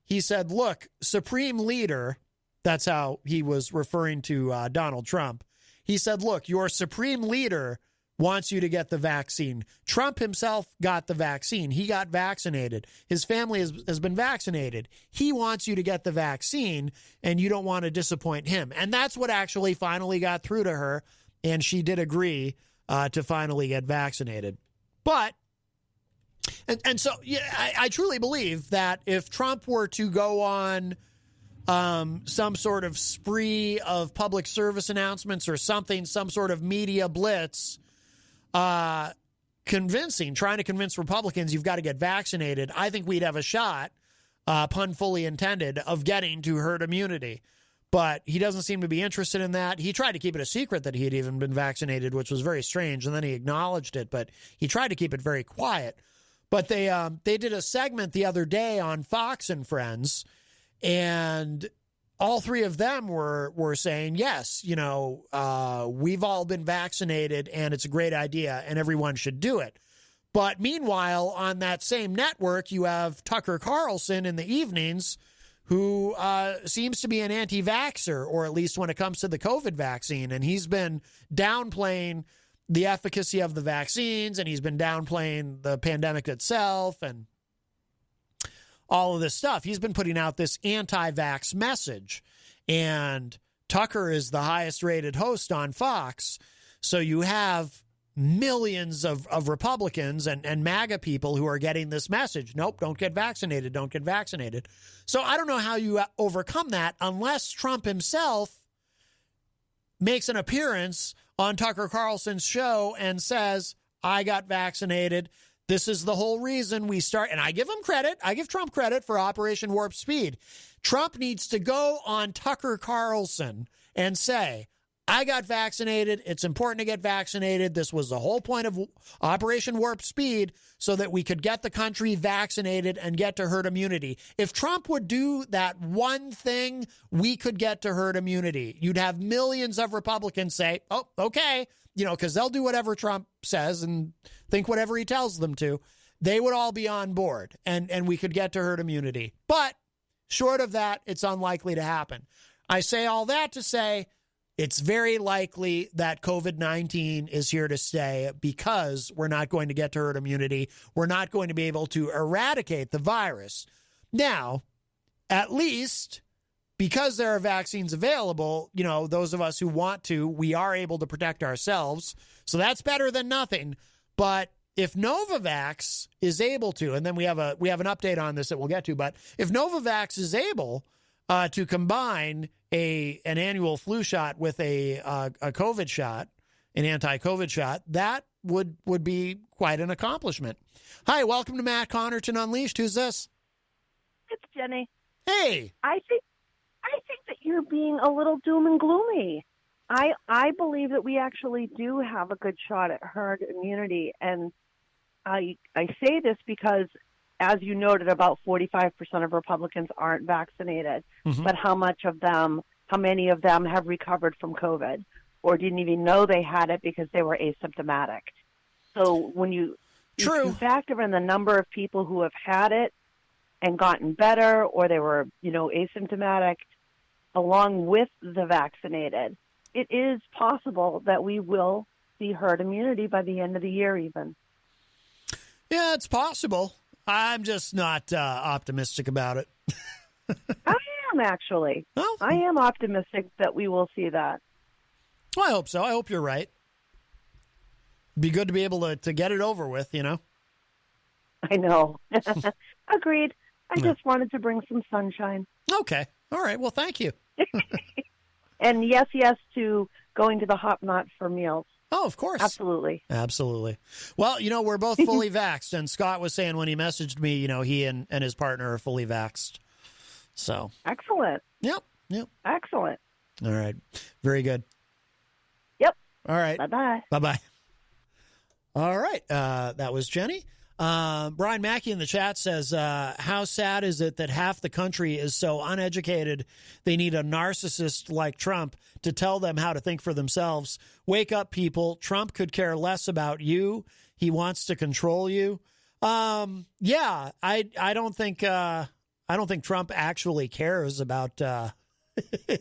he said, look, Supreme Leader, that's how he was referring to Donald Trump. He said, look, your Supreme Leader wants you to get the vaccine. Trump himself got the vaccine. He got vaccinated. His family has been vaccinated. He wants you to get the vaccine, and you don't want to disappoint him. And that's what actually finally got through to her, and she did agree to finally get vaccinated. But, and so, yeah, I truly believe that if Trump were to go on some sort of spree of public service announcements or something, some sort of media blitz, trying to convince Republicans you've got to get vaccinated, I think we'd have a shot, pun fully intended, of getting to herd immunity. But he doesn't seem to be interested in that. He tried to keep it a secret that he had even been vaccinated, which was very strange, and then he acknowledged it, but he tried to keep it very quiet. But they did a segment the other day on Fox and Friends, and all three of them were saying, yes, we've all been vaccinated and it's a great idea and everyone should do it. But meanwhile, on that same network, you have Tucker Carlson in the evenings, who seems to be an anti-vaxxer, or at least when it comes to the COVID vaccine. And he's been downplaying the efficacy of the vaccines, and he's been downplaying the pandemic itself and all of this stuff. He's been putting out this anti-vax message, and Tucker is the highest rated host on Fox. So you have millions of Republicans and MAGA people who are getting this message. Nope, don't get vaccinated. Don't get vaccinated. So I don't know how you overcome that unless Trump himself makes an appearance on Tucker Carlson's show and says, I got vaccinated. This is the whole reason we start. And I give him credit. I give Trump credit for Operation Warp Speed. Trump needs to go on Tucker Carlson and say, I got vaccinated. It's important to get vaccinated. This was the whole point of Operation Warp Speed, so that we could get the country vaccinated and get to herd immunity. If Trump would do that one thing, we could get to herd immunity. You'd have millions of Republicans say, oh, okay, because they'll do whatever Trump says and think whatever he tells them to. They would all be on board, and we could get to herd immunity. But short of that, it's unlikely to happen. I say all that to say, it's very likely that COVID-19 is here to stay, because we're not going to get to herd immunity. We're not going to be able to eradicate the virus. Now, at least because there are vaccines available, those of us who want to, we are able to protect ourselves. So that's better than nothing. But if Novavax is able to, and then we have an update on this that we'll get to, but if Novavax is able to combine an annual flu shot with a COVID shot, an anti-COVID shot, that would be quite an accomplishment. Hi, welcome to Matt Connarton Unleashed. Who's this? It's Jenny. Hey. I think that you're being a little doom and gloomy. I believe that we actually do have a good shot at herd immunity, and I say this because, as you noted, about 45% of Republicans aren't vaccinated. Mm-hmm. But how many of them have recovered from COVID or didn't even know they had it because they were asymptomatic? So when you factor in the number of people who have had it and gotten better, or they were, asymptomatic, along with the vaccinated, it is possible that we will see herd immunity by the end of the year even. Yeah, it's possible. I'm just not optimistic about it. I am, actually. Oh. I am optimistic that we will see that. Well, I hope so. I hope you're right. Be good to be able to get it over with, I know. Agreed. I just wanted to bring some sunshine. Okay. All right. Well, thank you. And yes to going to the Hop Knot for meals. Oh, of course. Absolutely. Well, we're both fully vaxxed, and Scott was saying when he messaged me, he and his partner are fully vaxxed. So. Excellent. Yep. Excellent. All right. Very good. Yep. All right. Bye-bye. Bye-bye. All right. That was Jenny. Brian Mackey in the chat says, how sad is it that half the country is so uneducated they need a narcissist like Trump to tell them how to think for themselves? Wake up, people. Trump could care less about you. He wants to control you. Yeah, I don't think Trump actually cares about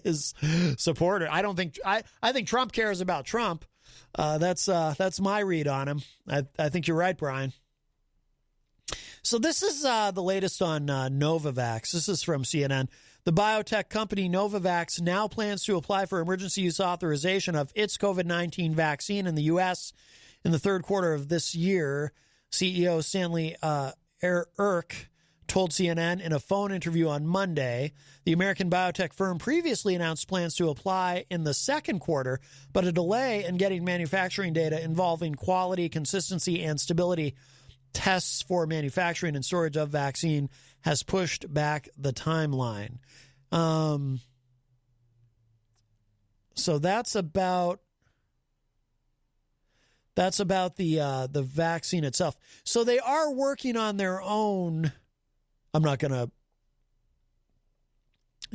his supporter. I think Trump cares about Trump. That's my read on him. I think you're right, Brian. So this is the latest on Novavax. This is from CNN. The biotech company Novavax now plans to apply for emergency use authorization of its COVID-19 vaccine in the U.S. in the third quarter of this year. CEO Stanley Erck told CNN in a phone interview on Monday. The American biotech firm previously announced plans to apply in the second quarter, but a delay in getting manufacturing data involving quality, consistency, and stability tests for manufacturing and storage of vaccine has pushed back the timeline. So that's about the vaccine itself. So they are working on their own. I'm not going to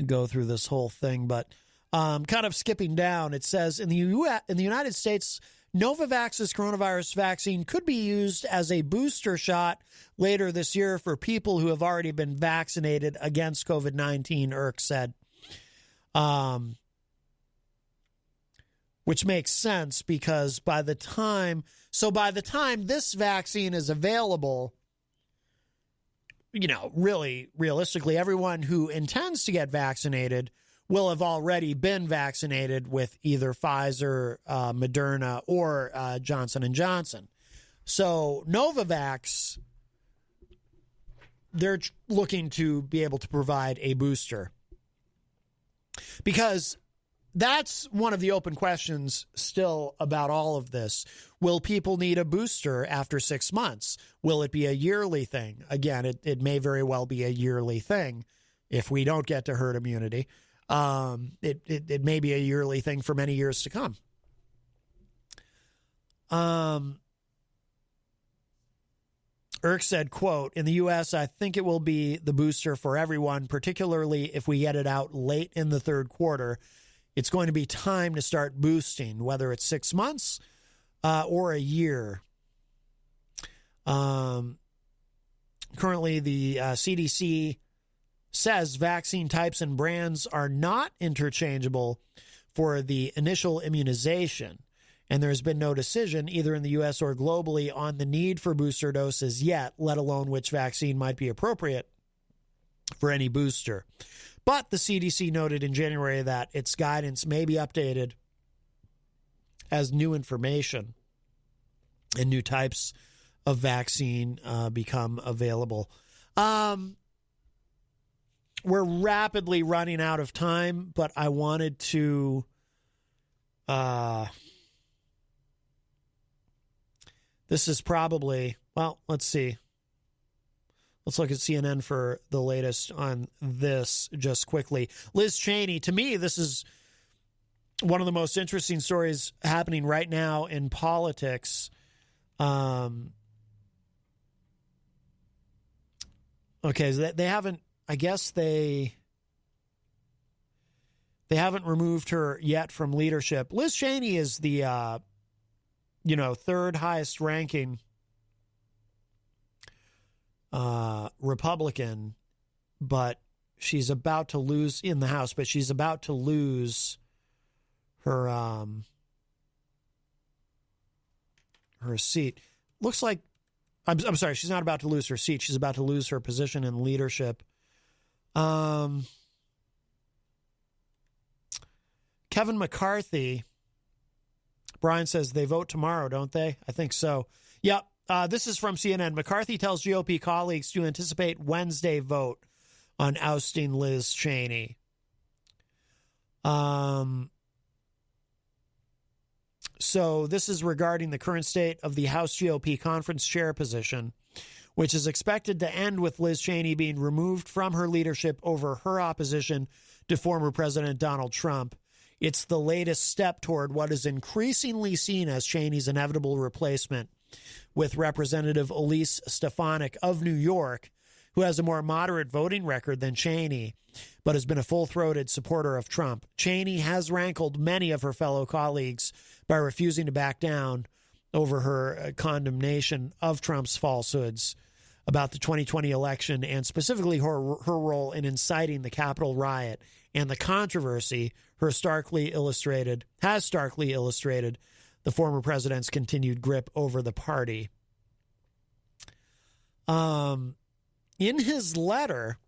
go through this whole thing, but kind of skipping down, it says in the United States, Novavax's coronavirus vaccine could be used as a booster shot later this year for people who have already been vaccinated against COVID-19, Erck said. Which makes sense because by the time this vaccine is available, really realistically, everyone who intends to get vaccinated will have already been vaccinated with either Pfizer, Moderna, or Johnson & Johnson. So Novavax, they're looking to be able to provide a booster. Because that's one of the open questions still about all of this. Will people need a booster after 6 months? Will it be a yearly thing? Again, it may very well be a yearly thing if we don't get to herd immunity. It may be a yearly thing for many years to come. Erck said, quote, in the U.S., I think it will be the booster for everyone, particularly if we get it out late in the third quarter. It's going to be time to start boosting, whether it's 6 months or a year. Currently, the CDC says vaccine types and brands are not interchangeable for the initial immunization, and there's been no decision either in the U.S. or globally on the need for booster doses yet, let alone which vaccine might be appropriate for any booster. But the CDC noted in January that its guidance may be updated as new information and new types of vaccine become available. We're rapidly running out of time, but I wanted to this is probably, well, let's see. Let's look at CNN for the latest on this just quickly. Liz Cheney, to me, this is one of the most interesting stories happening right now in politics. Okay, so they haven't, I guess they haven't removed her yet from leadership. Liz Cheney is the, third highest ranking Republican, but she's about to lose in the House, but she's about to lose her her seat. Looks like, I'm sorry, she's not about to lose her seat. She's about to lose her position in leadership. Kevin McCarthy, Brian says they vote tomorrow, don't they? I think so. Yep. This is from CNN. McCarthy tells GOP colleagues to anticipate Wednesday vote on ousting Liz Cheney. So this is regarding the current state of the House GOP conference chair position, which is expected to end with Liz Cheney being removed from her leadership over her opposition to former President Donald Trump. It's the latest step toward what is increasingly seen as Cheney's inevitable replacement, with Representative Elise Stefanik of New York, who has a more moderate voting record than Cheney, but has been a full-throated supporter of Trump. Cheney has rankled many of her fellow colleagues by refusing to back down over her condemnation of Trump's falsehoods about the 2020 election, and specifically her role in inciting the Capitol riot and the controversy has starkly illustrated the former president's continued grip over the party. In his letter,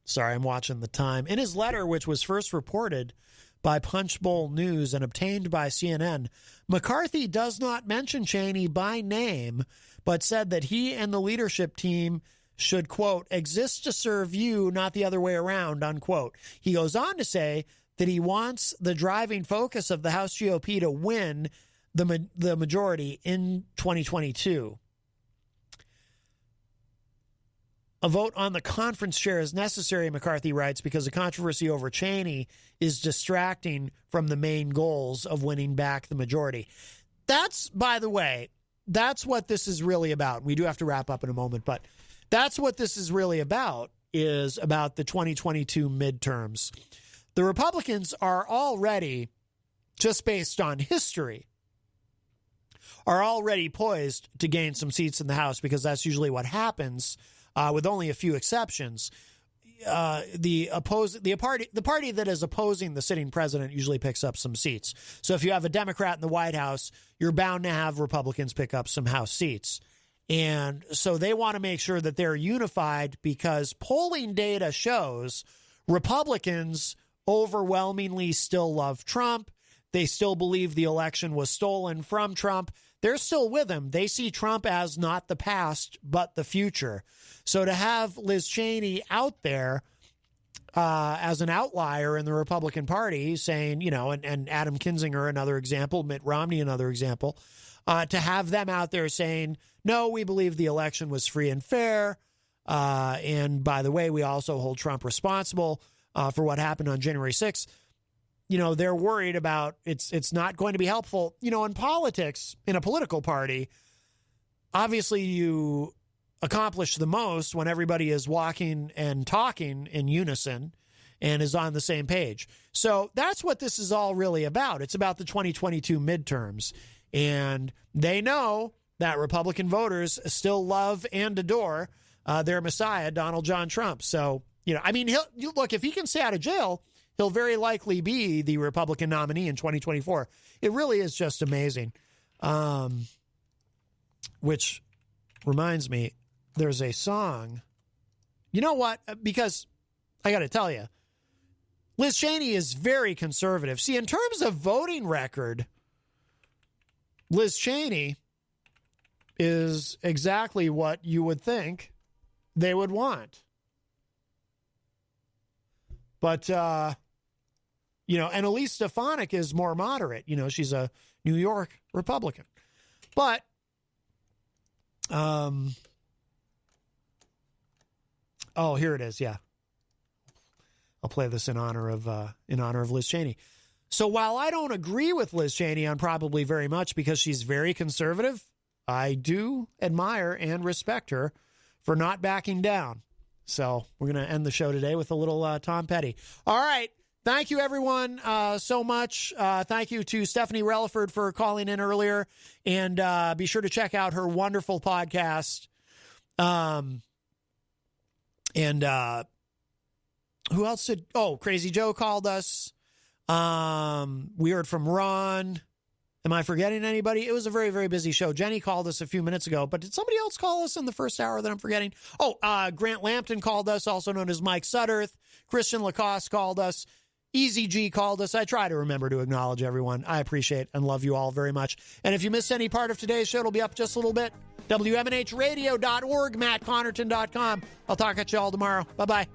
sorry, I'm watching the time. In his letter, which was first reported by Punchbowl News and obtained by CNN, McCarthy does not mention Cheney by name, but said that he and the leadership team should, quote, exist to serve you, not the other way around, unquote. He goes on to say that he wants the driving focus of the House GOP to win the majority in 2022. A vote on the conference chair is necessary, McCarthy writes, because the controversy over Cheney is distracting from the main goals of winning back the majority. That's, by the way, that's what this is really about. We do have to wrap up in a moment, but that's what this is really about, is about the 2022 midterms. The Republicans are already, just based on history, are already poised to gain some seats in the House, because that's usually what happens. With only a few exceptions, the party that is opposing the sitting president usually picks up some seats. So if you have a Democrat in the White House, you're bound to have Republicans pick up some House seats. And so they want to make sure that they're unified, because polling data shows Republicans overwhelmingly still love Trump. They still believe the election was stolen from Trump. They're still with him. They see Trump as not the past, but the future. So to have Liz Cheney out there as an outlier in the Republican Party saying, and Adam Kinzinger, another example, Mitt Romney, another example, to have them out there saying, no, we believe the election was free and fair. And by the way, we also hold Trump responsible for what happened on January 6th. They're worried about it's not going to be helpful. In politics, in a political party, obviously you accomplish the most when everybody is walking and talking in unison and is on the same page. So that's what this is all really about. It's about the 2022 midterms. And they know that Republican voters still love and adore their messiah, Donald John Trump. So, look, if he can stay out of jail, he'll very likely be the Republican nominee in 2024. It really is just amazing. Which reminds me, there's a song. You know what? Because I got to tell you, Liz Cheney is very conservative. See, in terms of voting record, Liz Cheney is exactly what you would think they would want. But, and Elise Stefanik is more moderate. She's a New York Republican. But, here it is. Yeah. I'll play this in honor of Liz Cheney. So while I don't agree with Liz Cheney on probably very much because she's very conservative, I do admire and respect her for not backing down. So we're going to end the show today with a little Tom Petty. All right. Thank you, everyone, so much. Thank you to Stephanie Releford for calling in earlier. And be sure to check out her wonderful podcast. Who else did? Oh, Crazy Joe called us. We heard from Ron. Am I forgetting anybody? It was a very, very busy show. Jenny called us a few minutes ago, but did somebody else call us in the first hour that I'm forgetting? Oh, Grant Lampton called us, also known as Mike Sutterth. Christian LaCoss called us. Eazy-G called us. I try to remember to acknowledge everyone. I appreciate and love you all very much. And if you missed any part of today's show, it'll be up just a little bit. WMNHradio.org, MattConnarton.com. I'll talk at you all tomorrow. Bye-bye.